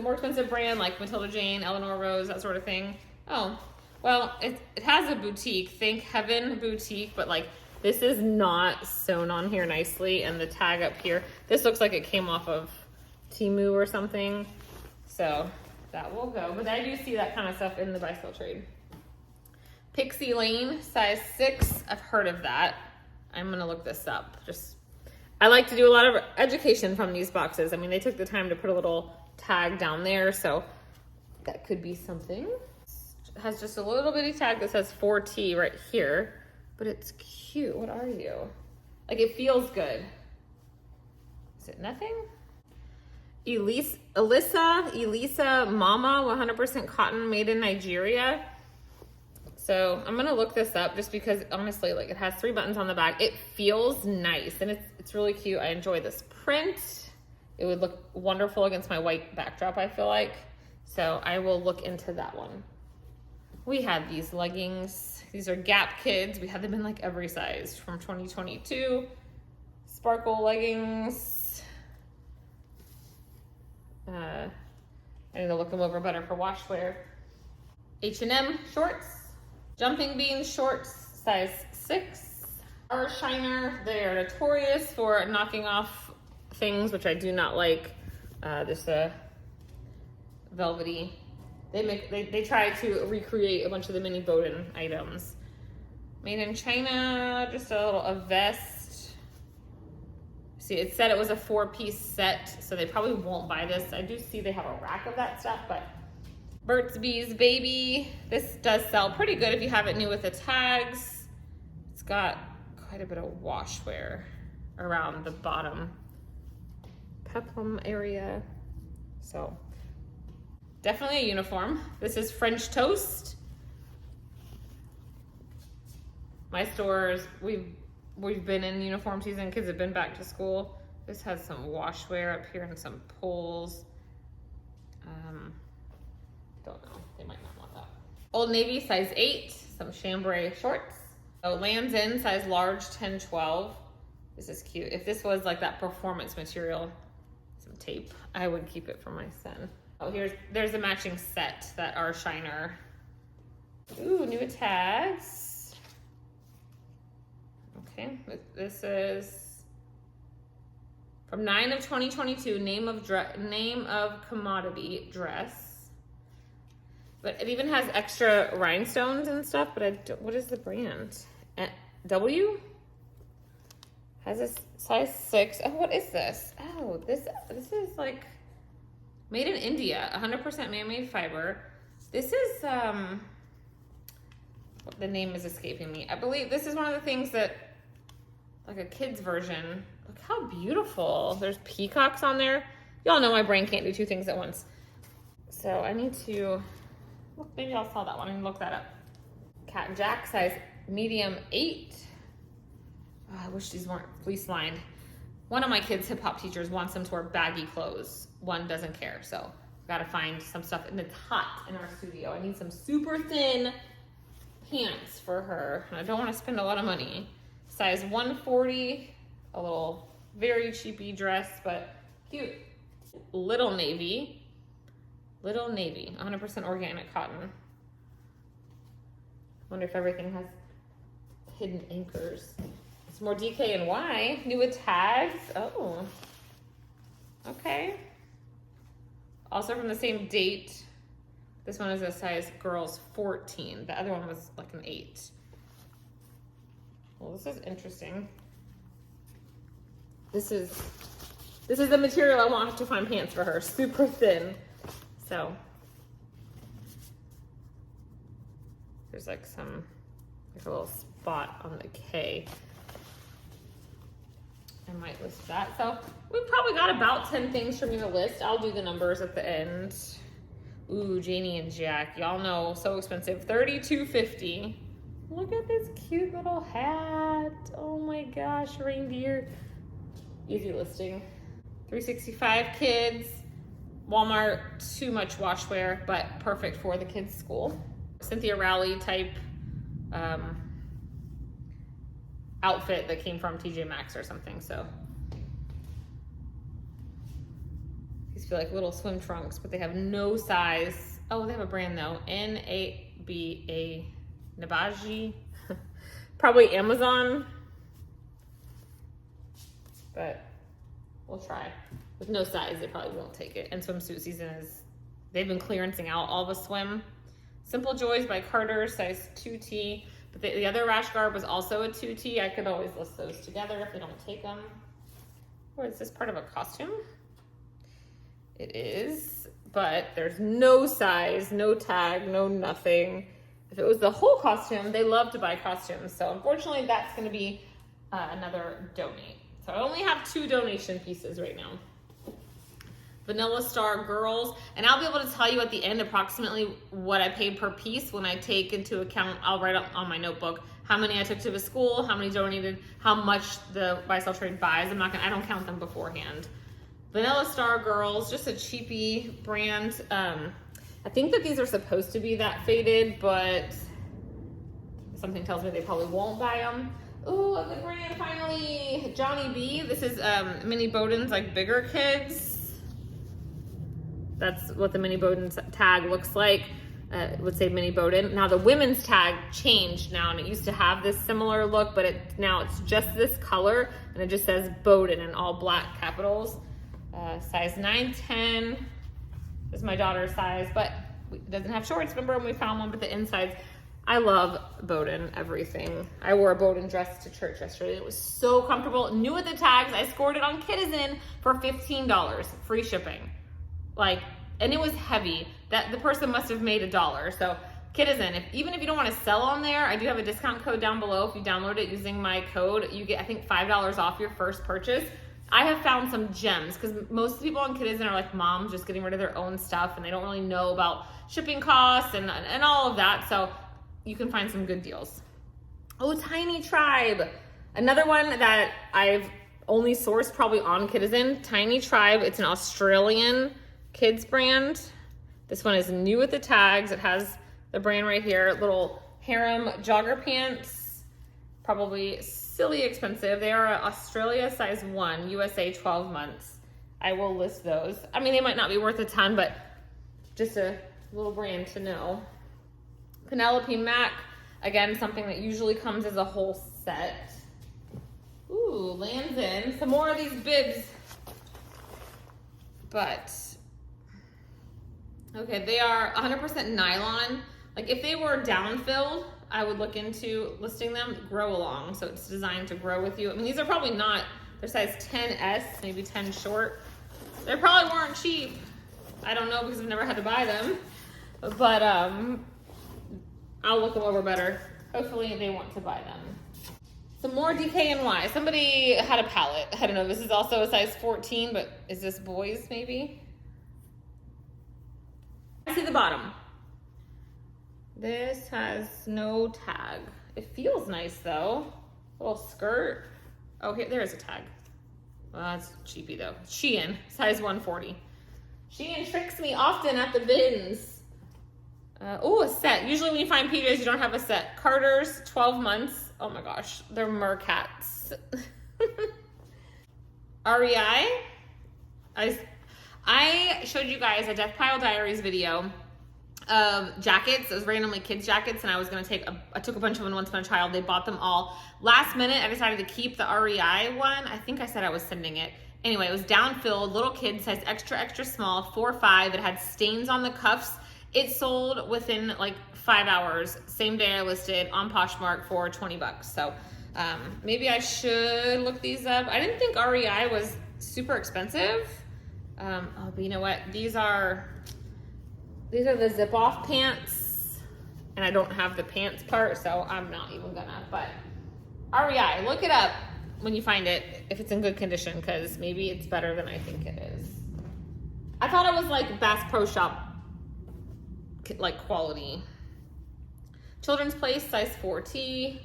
A: more expensive brand like Matilda Jane, Eleanor Rose, that sort of thing. Oh, well, it has a boutique, Thank Heaven Boutique, but like this is not sewn on here nicely, and the tag up here, this looks like it came off of Temu or something. So that will go, but I do see that kind of stuff in the bicycle trade. Pixie Lane, size 6. I've heard of that. I'm gonna look this up. I like to do a lot of education from these boxes. I mean, they took the time to put a little tag down there, so that could be something. It has just a little bitty tag that says 4T right here, but it's cute. What are you? Like, it feels good. Is it nothing? Elisa Mama, 100% cotton, made in Nigeria. So I'm gonna look this up just because honestly, like, it has 3 buttons on the back. It feels nice and it's really cute. I enjoy this print. It would look wonderful against my white backdrop, I feel like. So I will look into that one. We had these leggings. These are Gap Kids. We had them in like every size from 2022. Sparkle leggings. I need to look them over better for washwear. H&M shorts. Jumping Beans shorts, size 6. Our Shiner, they are notorious for knocking off things, which I do not like. Just a velvety. They try to recreate a bunch of the mini Bowden items. Made in China, just a vest. See, it said it was a 4-piece set, so they probably won't buy this. I do see they have a rack of that stuff, but Burt's Bees Baby. This does sell pretty good if you have it new with the tags. It's got quite a bit of washwear around the bottom peplum area. So definitely a uniform. This is French Toast. My stores, we've been in uniform season, kids have been back to school. This has some washwear up here and some pulls. Don't know, they might not want that. Old Navy, size 8, some chambray shorts. So Lands' End, size large, 10-12. This is cute. If this was like that performance material, some tape, I would keep it for my son. Oh, there's a matching set that are Shiner. Ooh, new tags. Okay, this is from 9/2022, name of commodity dress. But it even has extra rhinestones and stuff, but what is the brand? W? Has a size 6. Oh, what is this? Oh, this is like made in India, 100% man-made fiber. This is, the name is escaping me. I believe this is one of the things that, like a kid's version. Look how beautiful. There's peacocks on there. Y'all know my brain can't do two things at once. So I need to, look, maybe I'll sell that one and look that up. Cat and Jack, size medium 8. Oh, I wish these weren't fleece lined. One of my kids' hip hop teachers wants them to wear baggy clothes. One doesn't care, so gotta find some stuff, and it's hot in our studio. I need some super thin pants for her, and I don't want to spend a lot of money. Size 140, a little very cheapy dress, but cute. Little Navy, 100% organic cotton. Wonder if everything has hidden anchors. Some more DKNY, new with tags. Oh, okay. Also from the same date. This one is a size girls 14. The other one was like an 8. Well, this is interesting. This is the material I want to find pants for her. Super thin. So there's like a little spot on the K. I might list that. So we've probably got about 10 things for me to list. I'll do the numbers at the end. Ooh, Janie and Jack. Y'all know, so expensive. $32.50. Look at this cute little hat. Oh my gosh, reindeer. Easy listing. $365 kids. Walmart, too much washwear, but perfect for the kids' school. Cynthia Rowley type outfit that came from TJ Maxx or something. So these feel like little swim trunks, but they have no size. Oh, they have a brand though. Naba, Nabaji. Probably Amazon, but we'll try. With no size, they probably won't take it. And swimsuit season they've been clearancing out all the swim. Simple Joys by Carter, size 2T. But the other rash guard was also a 2T. I could always list those together if they don't take them. Or is this part of a costume? It is, but there's no size, no tag, no nothing. If it was the whole costume, they love to buy costumes. So unfortunately, that's going to be another donate. So I only have 2 donation pieces right now. Vanilla Star Girls, and I'll be able to tell you at the end approximately what I paid per piece when I take into account, I'll write up on my notebook how many I took to the school, how many donated, how much the buy sell trade buys. I don't count them beforehand. Vanilla Star Girls, just a cheapy brand. I think that these are supposed to be that faded, but something tells me they probably won't buy them. Ooh, a good brand finally. Johnny B. This is Mini Bowden's like bigger kids. That's what the Mini Bowden's tag looks like. It would say Mini Bowden. Now the women's tag changed now, and it used to have this similar look, but now it's just this color, and it just says Bowden in all black capitals. Size 9-10 is my daughter's size, but it doesn't have shorts. Remember when we found one with the insides? I love Bowden everything. I wore a Bowden dress to church yesterday. It was so comfortable. New with the tags. I scored it on Kidizen for $15, free shipping. And it was heavy. That the person must have made $1. So Kidizen, even if you don't want to sell on there, I do have a discount code down below. If you download it using my code, you get, I think, $5 off your first purchase. I have found some gems because most people on Kidizen are like moms just getting rid of their own stuff, and they don't really know about shipping costs and all of that. So you can find some good deals. Oh, Tiny Tribe. Another one that I've only sourced probably on Kidizen. Tiny Tribe. It's an Australian kids brand. This one is new with the tags. It has the brand right here. Little harem jogger pants. Probably silly expensive. They are Australia size 1, USA 12 months. I will list those. I mean, they might not be worth a ton, but just a little brand to know. Penelope Mac. Again, something that usually comes as a whole set. Ooh, lands in. Some more of these bibs. But, okay, they are 100% nylon. Like if they were down-filled, I would look into listing them. Grow along, so it's designed to grow with you. I mean, these are probably not, they're size 10S, maybe 10 short. They probably weren't cheap. I don't know because I've never had to buy them. But I'll look them over better. Hopefully they want to buy them. Some more DKNY. Somebody had a palette. I don't know. This is also a size 14, but is this boys maybe? I see the bottom. This has no tag. It feels nice though. Little skirt. Oh, here, there is a tag. Well, that's cheapy though. Shein, size 140. Shein tricks me often at the bins. Oh, a set. Usually when you find PJs, you don't have a set. Carter's, 12 months. Oh my gosh, they're mercats. REI. I showed you guys a Death Pile Diaries video of jackets. It was randomly kids jackets, and I was gonna I took a bunch of them once upon a child. They bought them all. Last minute, I decided to keep the REI one. I think I said I was sending it. Anyway, it was down-filled, little kid size, extra, extra small, 4'5". It had stains on the cuffs. It sold within like 5 hours. Same day I listed on Poshmark for 20 bucks. So maybe I should look these up. I didn't think REI was super expensive. Oh, but you know what? These are the zip off pants, and I don't have the pants part, so I'm not even gonna, but REI, look it up when you find it, if it's in good condition, because maybe it's better than I think it is. I thought it was like Bass Pro Shop, like quality. Children's Place, size 4T.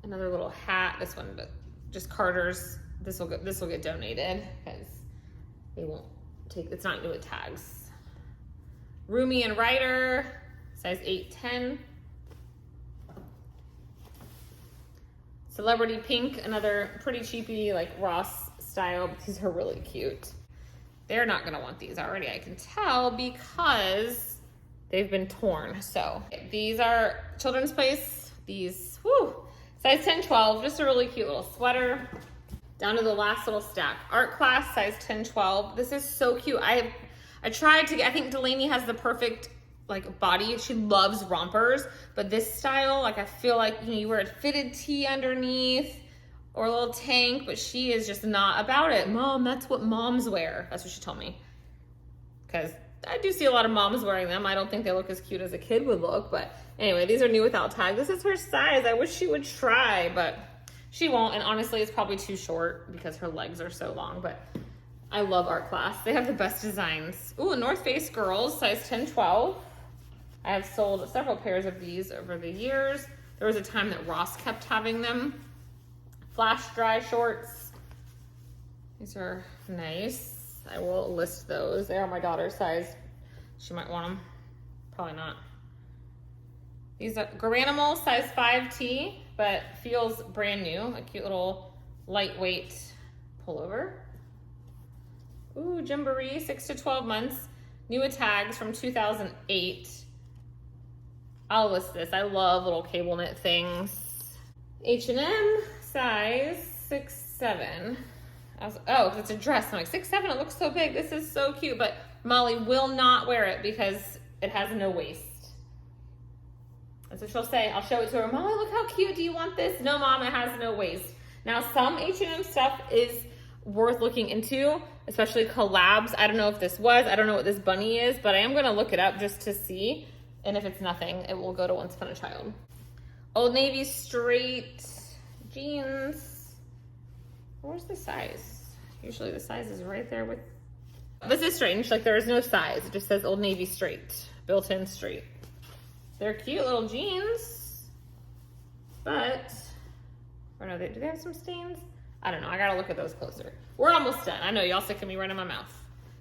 A: Another little hat, this one, but just Carter's. This will get donated because they won't take, it's not new with tags. Roomy and Ryder, size 8-10. Celebrity Pink, another pretty cheapy, like Ross style, but these are really cute. They're not gonna want these already, I can tell, because they've been torn. So these are Children's Place. These, whoo, size 10-12, just a really cute little sweater. Down to the last little stack. Art Class, size 10-12. This is so cute. I tried to get, I think Delaney has the perfect like body. She loves rompers, but this style, like I feel like, you know, you wear a fitted tee underneath or a little tank, but she is just not about it. Mom, that's what moms wear. That's what she told me. Because I do see a lot of moms wearing them. I don't think they look as cute as a kid would look, but anyway, these are new without tag. This is her size. I wish she would try, but she won't. And honestly, it's probably too short because her legs are so long, but I love Art Class. They have the best designs. Ooh, North Face Girls, size 10-12. I have sold several pairs of these over the years. There was a time that Ross kept having them. Flash dry shorts. These are nice. I will list those. They are my daughter's size. She might want them. Probably not. These are Garanimal, size 5T, but feels brand new. A cute little lightweight pullover. Ooh, Gymboree, 6 to 12 months. New with tags from 2008. I'll list this. I love little cable knit things. H&M, size 6-7. Oh, it's a dress. I'm like, 6'7", it looks so big. This is so cute, but Molly will not wear it because it has no waist. That's what she'll say. I'll show it to her. Molly, look how cute. Do you want this? No, Mom, it has no waist. Now, some H&M stuff is worth looking into, especially collabs. I don't know if this was. I don't know what this bunny is, but I am going to look it up just to see. And if it's nothing, it will go to Once Upon a Child. Old Navy straight jeans. Where's the size? Usually the size is right there with... This is strange. Like, there is no size. It just says Old Navy straight. Built-in straight. They're cute little jeans. but, or no, do they have some stains? I don't know, I gotta look at those closer. We're almost done. I know, y'all sick of me running my mouth.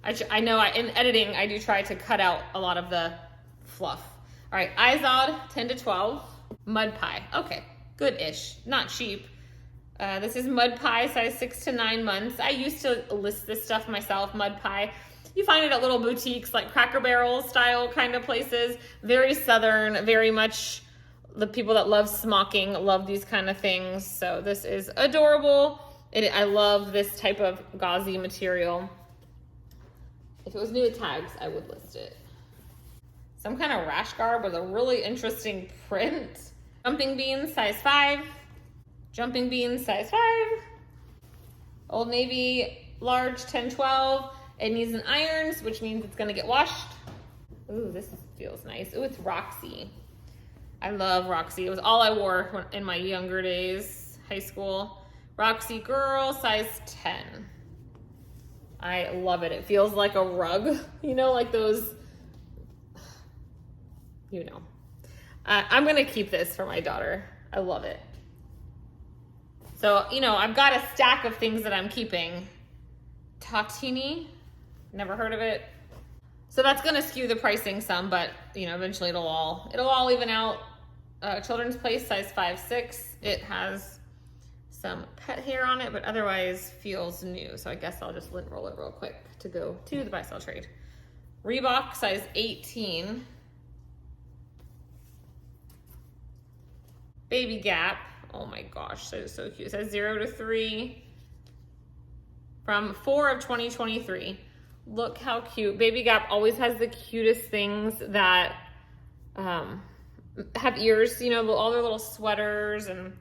A: I know in editing, I do try to cut out a lot of the fluff. All right, Izod, 10 to 12. Mud Pie, okay, good-ish, not cheap. This is Mud Pie, size 6 to 9 months. I used to list this stuff myself, Mud Pie. You find it at little boutiques, like Cracker Barrel style kind of places. Very Southern, very much the people that love smocking love these kind of things. So this is adorable. I love this type of gauzy material. If it was new at tags, I would list it. Some kind of rash garb with a really interesting print. Jumping Beans, size 5. Jumping Beans, size 5. Old Navy, large, 10-12. It needs an irons, which means it's gonna get washed. Ooh, this feels nice. Ooh, it's Roxy. I love Roxy. It was all I wore in my younger days, high school. Roxy Girl, size 10. I love it. It feels like a rug, you know, like those, you know. I'm gonna keep this for my daughter. I love it. So, you know, I've got a stack of things that I'm keeping. Tatini, never heard of it. So that's gonna skew the pricing some, but you know, eventually it'll all even out. Children's Place, size 5-6. It has some pet hair on it, but otherwise feels new. So I guess I'll just lint roll it real quick to go to the buy sell trade. Reebok, size 18. Baby Gap, oh my gosh, that is so cute. It says 0 to 3 from 4 of 2023. Look how cute. Baby Gap always has the cutest things that have ears, you know, all their little sweaters and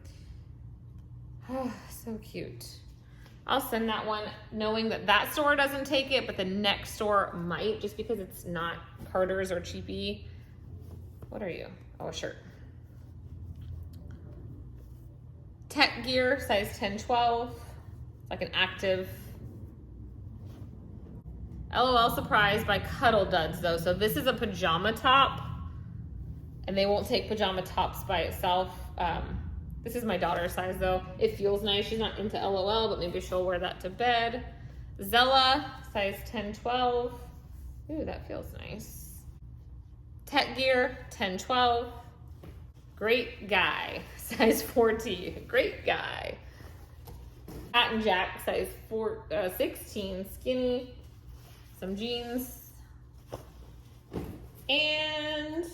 A: so cute. I'll send that one knowing that that store doesn't take it, but the next store might, just because it's not Carter's or Cheapy. What are you? Oh, a shirt. Tech Gear, size 10-12. It's like an active. LOL Surprise by Cuddle Duds though. So this is a pajama top, and they won't take pajama tops by itself. This is my daughter's size though. It feels nice. She's not into LOL, but maybe she'll wear that to bed. Zella, size 10-12. Ooh, that feels nice. Tech Gear, 10-12. Great Guy, size 14. Great Guy. Hat and Jack, size 16. Skinny. Some jeans. And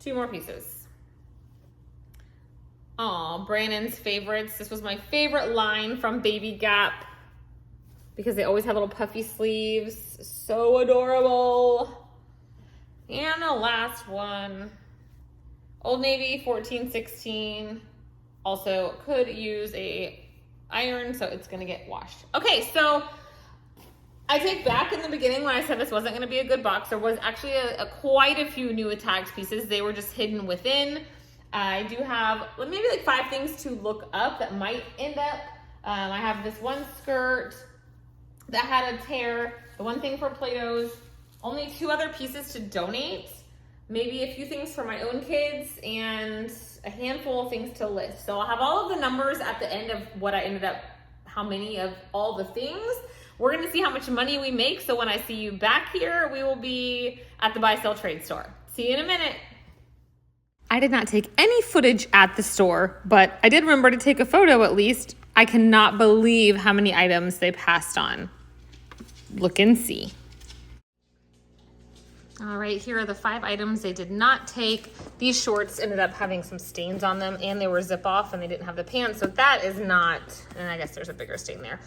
A: 2 more pieces. Aw, Brandon's favorites. This was my favorite line from Baby Gap because they always had little puffy sleeves. So adorable. And the last one, Old Navy 14-16. Also could use a iron, so it's gonna get washed. Okay, so I take back in the beginning when I said this wasn't gonna be a good box. There was actually quite a few new tags pieces. They were just hidden within. I do have maybe like 5 things to look up that might end up. I have this one skirt that had a tear, the one thing for Play-Dohs, only 2 other pieces to donate, maybe a few things for my own kids, and a handful of things to list. So I'll have all of the numbers at the end of what I ended up, how many of all the things. We're gonna see how much money we make. So when I see you back here, we will be at the buy sell trade store. See you in a minute. I did not take any footage at the store, but I did remember to take a photo at least. I cannot believe how many items they passed on. Look and see. All right, here are the 5 items they did not take. These shorts ended up having some stains on them, and they were zip off and they didn't have the pants, so that is not, and I guess there's a bigger stain there.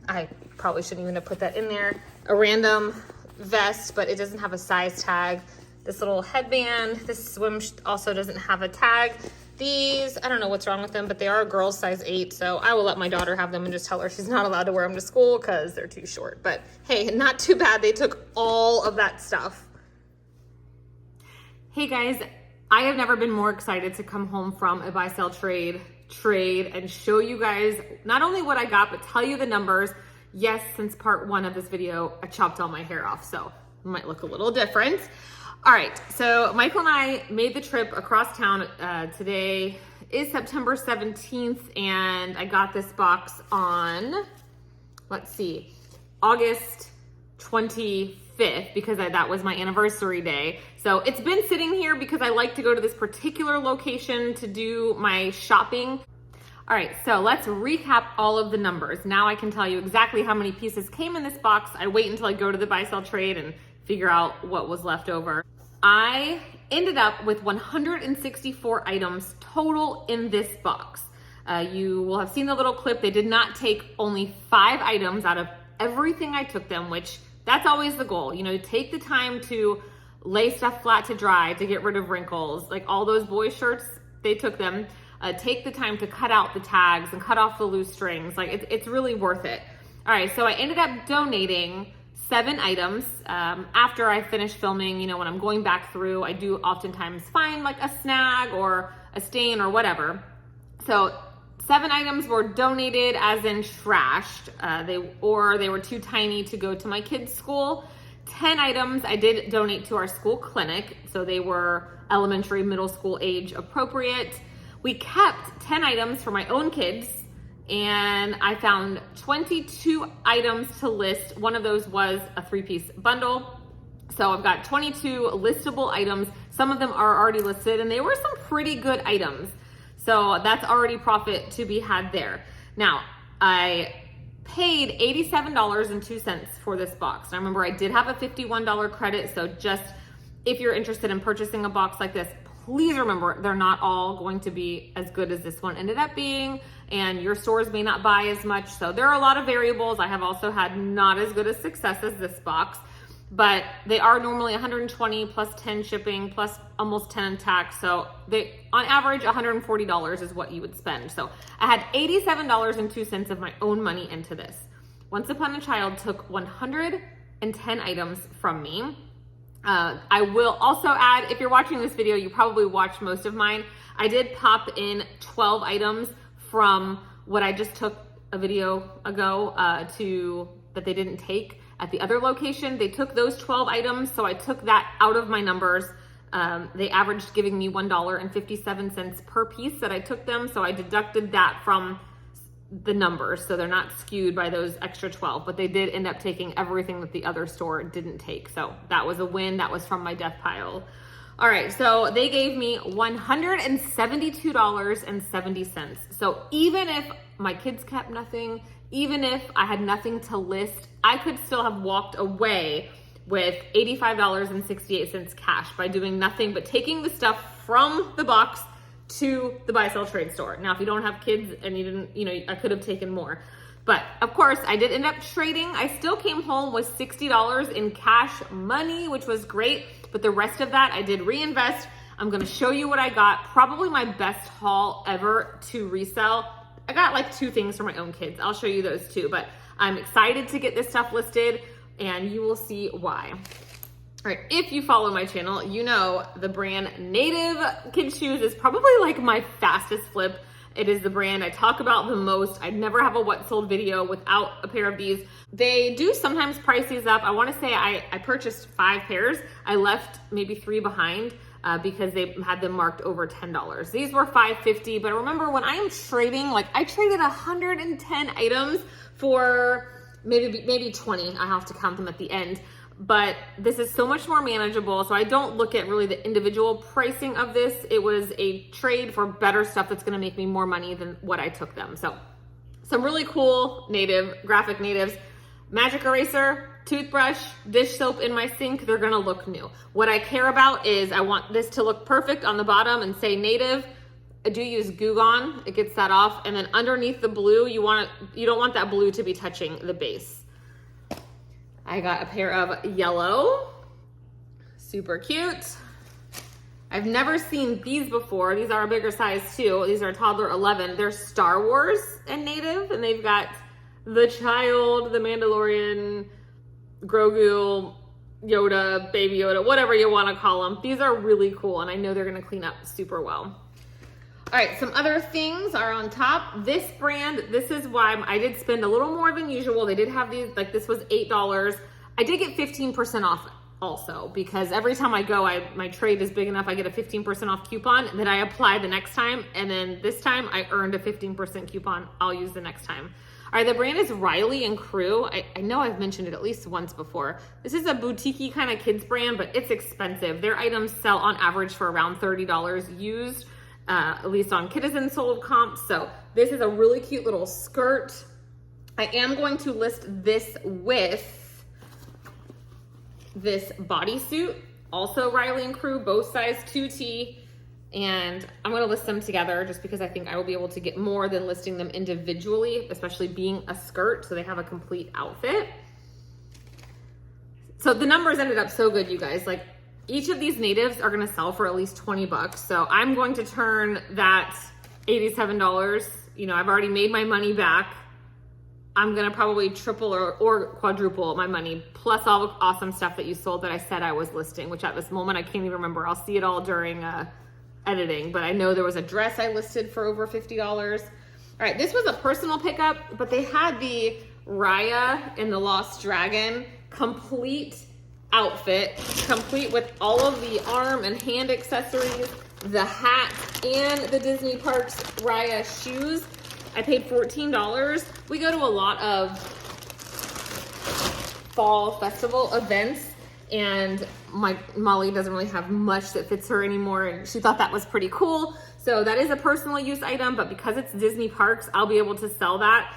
A: I probably shouldn't even have put that in there. A random vest, but it doesn't have a size tag. This little headband, this swim also doesn't have a tag. These, I don't know what's wrong with them, but they are a girl's size 8, so I will let my daughter have them and just tell her she's not allowed to wear them to school because they're too short. But hey, not too bad. They took all of that stuff. Hey guys, I have never been more excited to come home from a buy sell trade and show you guys not only what I got, but tell you the numbers. Yes, since part 1 of this video, I chopped all my hair off, so it might look a little different. All right, so Michael and I made the trip across town today is September 17th, and I got this box on, let's see, August 25th, because that was my anniversary day. So it's been sitting here because I like to go to this particular location to do my shopping. All right, so let's recap all of the numbers. Now I can tell you exactly how many pieces came in this box. I wait until I go to the buy sell trade and figure out what was left over. I ended up with 164 items total in this box. You will have seen the little clip. They did not take only 5 items out of everything I took them, which that's always the goal. You know, take the time to lay stuff flat to dry, to get rid of wrinkles. Like all those boy shirts, they took them. Take the time to cut out the tags and cut off the loose strings. Like it's really worth it. All right, so I ended up donating 7 items. After I finish filming, you know, when I'm going back through, I do oftentimes find like a snag or a stain or whatever. So 7 items were donated as in trashed. They were too tiny to go to my kids' school. 10 items I did donate to our school clinic. So they were elementary, middle school age appropriate. We kept 10 items for my own kids, and I found 22 items to list. One of those was a 3-piece bundle. So I've got 22 listable items. Some of them are already listed, and they were some pretty good items. So that's already profit to be had there. Now, I paid $87.02 for this box. And I remember I did have a $51 credit. So just if you're interested in purchasing a box like this, please remember they're not all going to be as good as this one ended up being, and your stores may not buy as much. So there are a lot of variables. I have also had not as good a success as this box, but they are normally $120 plus 10 shipping plus almost 10 tax. So they, on average, $140 is what you would spend. So I had $87.02 of my own money into this. Once Upon a Child took 110 items from me. I will also add, if you're watching this video, you probably watched most of mine. I did pop in 12 items from what I just took a video ago that they didn't take at the other location. They took those 12 items, so I took that out of my numbers. They averaged giving me $1.57 per piece that I took them, so I deducted that from the numbers, so they're not skewed by those extra 12, but they did end up taking everything that the other store didn't take. So that was a win. That was from my death pile. All right, so they gave me $172.70. So even if my kids kept nothing, even if I had nothing to list, I could still have walked away with $85.68 cash by doing nothing but taking the stuff from the box to the buy sell trade store. Now, if you don't have kids and you didn't, you know, I could have taken more. But of course, I did end up trading. I still came home with $60 in cash money, which was great. But the rest of that I did reinvest. I'm gonna show you what I got. Probably my best haul ever to resell. I got like 2 things for my own kids. I'll show you those too. But I'm excited to get this stuff listed, and you will see why. All right, if you follow my channel, you know the brand Native Kids Shoes is probably like my fastest flip. It is the brand I talk about the most. I'd never have a what sold video without a pair of these. They do sometimes price these up. I wanna say I purchased 5 pairs. I left maybe 3 behind because they had them marked over $10. These were $5.50, but remember when I am trading, like I traded 110 items for maybe 20. I have to count them at the end. But this is so much more manageable. So I don't look at really the individual pricing of this. It was a trade for better stuff that's gonna make me more money than what I took them. So some really cool graphic natives. Magic eraser, toothbrush, dish soap in my sink, they're gonna look new. What I care about is I want this to look perfect on the bottom and say Native. I do use Goo Gone, it gets that off. And then underneath the blue, you don't want that blue to be touching the base. I got a pair of yellow, super cute. I've never seen these before. These are a bigger size too. These are toddler 11. They're Star Wars and Native, and they've got the child, the Mandalorian, Grogu, Yoda, Baby Yoda, whatever you want to call them. These are really cool, and I know they're gonna clean up super well. All right, some other things are on top. This brand, this is why I did spend a little more than usual. They did have these, like this was $8. I did get 15% off also, because every time I go, my trade is big enough, I get a 15% off coupon that I apply the next time. And then this time I earned a 15% coupon I'll use the next time. All right, the brand is Riley and Crew. I know I've mentioned it at least once before. This is a boutique-y kind of kids brand, but it's expensive. Their items sell on average for around $30 used, at least on Kidizen sold comps. So this is a really cute little skirt. I am going to list this with this bodysuit, also Riley and Crew, both size 2T, and I'm gonna list them together just because I think I will be able to get more than listing them individually, especially being a skirt, so they have a complete outfit. So the numbers ended up so good, you guys. Like, each of these natives are gonna sell for at least 20 bucks. So I'm going to turn that $87, you know, I've already made my money back. I'm gonna probably triple or quadruple my money, plus all the awesome stuff that you sold that I said I was listing, which at this moment I can't even remember. I'll see it all during editing, but I know there was a dress I listed for over $50. All right, this was a personal pickup, but they had the Raya in the Lost Dragon complete outfit, complete with all of the arm and hand accessories, the hat, and the Disney Parks Raya shoes. I paid $14. We go to a lot of fall festival events, and Molly doesn't really have much that fits her anymore, and she thought that was pretty cool. So that is a personal use item, but because it's Disney Parks, I'll be able to sell that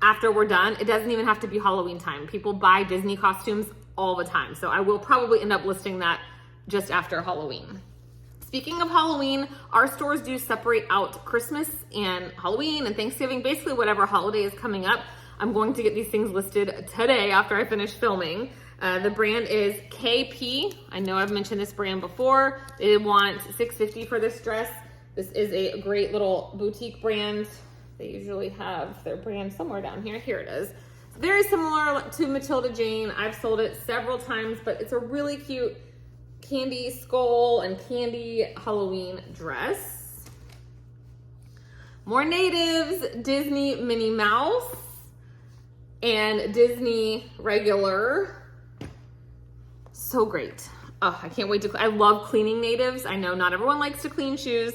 A: after we're done. It doesn't even have to be Halloween time. People buy Disney costumes all the time, so I will probably end up listing that just after Halloween. Speaking of Halloween, our stores do separate out Christmas and Halloween and Thanksgiving, basically whatever holiday is coming up. I'm going to get these things listed today after I finish filming. The brand is KP. I know I've mentioned this brand before. They want $6.50 for this dress. This is a great little boutique brand. They usually have their brand somewhere down here. Here it is. It's very similar to Matilda Jane. I've sold it several times, but it's a really cute candy skull and candy Halloween dress. More natives, Disney Minnie Mouse and Disney regular. So great. Oh, I can't wait to, I love cleaning natives. I know not everyone likes to clean shoes.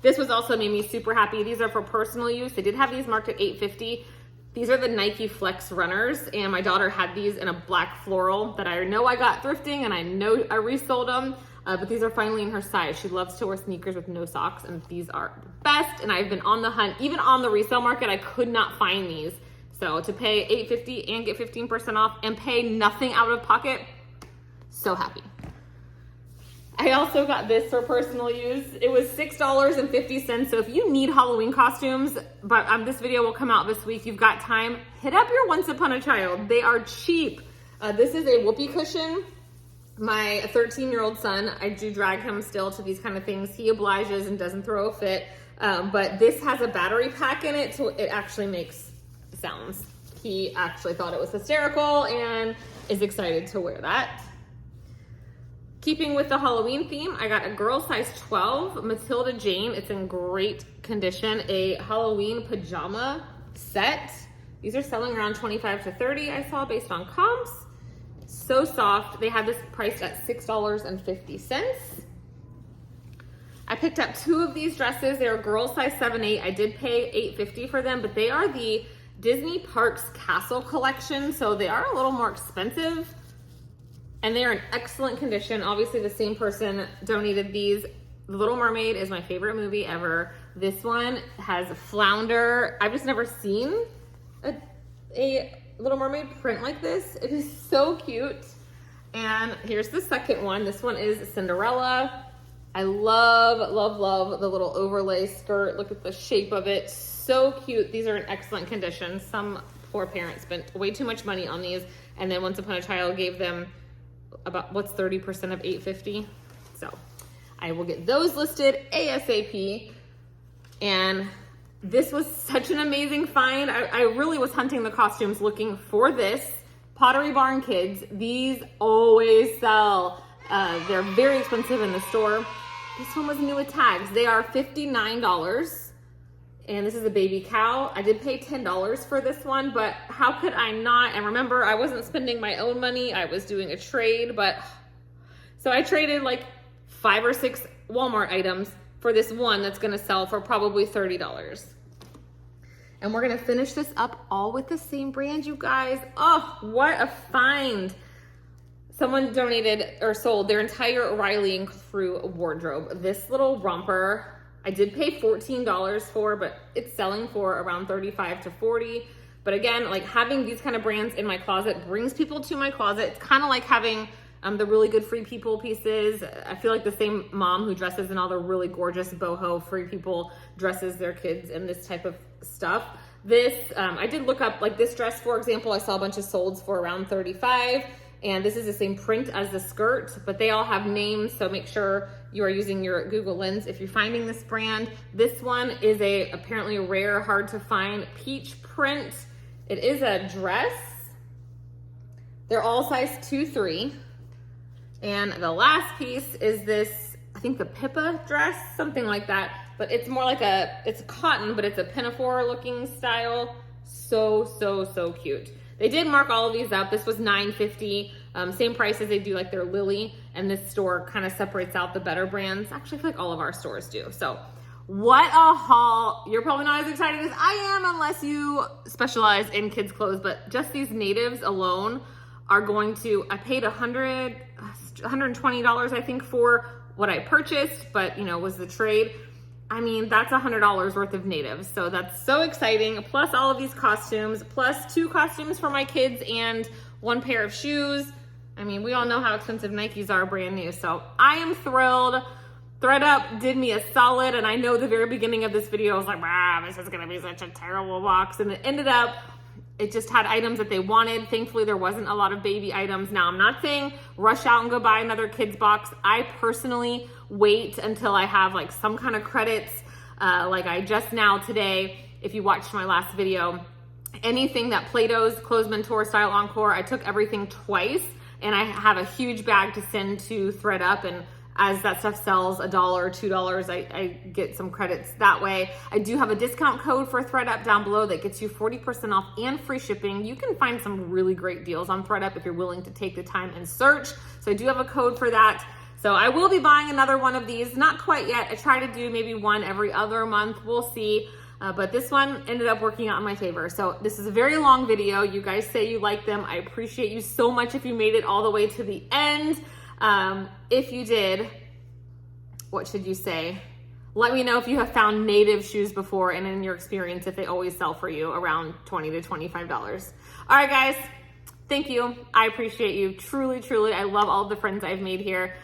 A: This was also made me super happy. These are for personal use. They did have these marked at $8.50. These are the Nike Flex runners, and my daughter had these in a black floral that I know I got thrifting, and I know I resold them, but these are finally in her size. She loves to wear sneakers with no socks, and these are the best, and I've been on the hunt. Even on the resale market, I could not find these. So to pay $8.50 and get 15% off and pay nothing out of pocket, so happy. I also got this for personal use. It was $6.50. So if you need Halloween costumes, but this video will come out this week, you've got time, hit up your Once Upon a Child. They are cheap. This is a whoopee cushion. My 13-year-old son, I do drag him still to these kind of things. He obliges and doesn't throw a fit. But this has a battery pack in it, so it actually makes sounds. He actually thought it was hysterical and is excited to wear that. Keeping with the Halloween theme, I got a girl size 12, Matilda Jane. It's in great condition, a Halloween pajama set. These are selling around $25 to $30, I saw, based on comps. So soft. They had this priced at $6.50. I picked up 2 of these dresses. They're girl size 7-8. I did pay $8.50 for them, but they are the Disney Parks Castle collection, so they are a little more expensive. And they are in excellent condition. Obviously, the same person donated these. The Little Mermaid is my favorite movie ever. This one has flounder. I've just never seen a Little Mermaid print like this. It is so cute. And here's the second one. This one is Cinderella. I love, love, love the little overlay skirt. Look at the shape of it. So cute. These are in excellent condition. Some poor parent spent way too much money on these. And then Once Upon a Child gave them about, what's 30% of $8.50? So I will get those listed ASAP. And this was such an amazing find. I really was hunting the costumes looking for this. Pottery Barn Kids, these always sell. They're very expensive in the store. This one was new with tags. They are $59. And this is a baby cow. I did pay $10 for this one, but how could I not? And remember, I wasn't spending my own money. I was doing a trade, so I traded like 5 or 6 Walmart items for this one that's gonna sell for probably $30. And we're gonna finish this up all with the same brand, you guys. Oh, what a find. Someone donated or sold their entire O'Reilly and Crew wardrobe. This little romper, I did pay $14 for, but it's selling for around $35 to $40. But again, like having these kind of brands in my closet brings people to my closet. It's kind of like having the really good Free People pieces. I feel like the same mom who dresses in all the really gorgeous boho Free People dresses their kids in this type of stuff. This, I did look up, like this dress, for example, I saw a bunch of solds for around $35, and this is the same print as the skirt, but they all have names, so make sure you are using your Google Lens if you're finding this brand. This one is apparently a rare, hard to find peach print. It is a dress. They're all size 2-3. And the last piece is this, I think the Pippa dress, something like that. But it's more like it's cotton, but it's a pinafore looking style. So, so, so cute. They did mark all of these up. This was $9.50, same price as they do like their Lily. And this store kind of separates out the better brands. Actually, I feel like all of our stores do. So what a haul. You're probably not as excited as I am unless you specialize in kids clothes, but just these natives alone are going to, I paid $120, I think, for what I purchased, but was the trade. I mean, that's $100 worth of natives. So that's so exciting. Plus all of these costumes, plus 2 costumes for my kids and 1 pair of shoes. I mean, we all know how expensive Nikes are brand new. So I am thrilled. ThredUp did me a solid. And I know the very beginning of this video, I was like, wow, this is going to be such a terrible box. And it ended up, it just had items that they wanted. Thankfully, there wasn't a lot of baby items. Now, I'm not saying rush out and go buy another kids box. I personally wait until I have like some kind of credits. Like I just now today, if you watched my last video, anything that Plato's Clothes Mentor Style Encore, I took everything twice, and I have a huge bag to send to ThredUp, and as that stuff sells $1 or $2, I get some credits that way. I do have a discount code for ThredUp down below that gets you 40% off and free shipping. You can find some really great deals on ThredUp if you're willing to take the time and search. So I do have a code for that. So I will be buying another one of these. Not quite yet. I try to do maybe one every other month. We'll see. But this one ended up working out in my favor. So this is a very long video. You guys say you like them. I appreciate you so much if you made it all the way to the end. If you did, what should you say? Let me know if you have found native shoes before, and in your experience, if they always sell for you around $20 to $25. All right, guys, thank you. I appreciate you. Truly, truly. I love all the friends I've made here.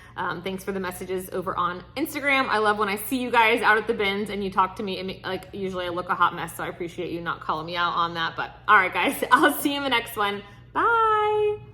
A: Thanks for the messages over on Instagram. I love when I see you guys out at the bins and you talk to me, and like usually I look a hot mess, so I appreciate you not calling me out on that. But all right, guys, I'll see you in the next one. Bye.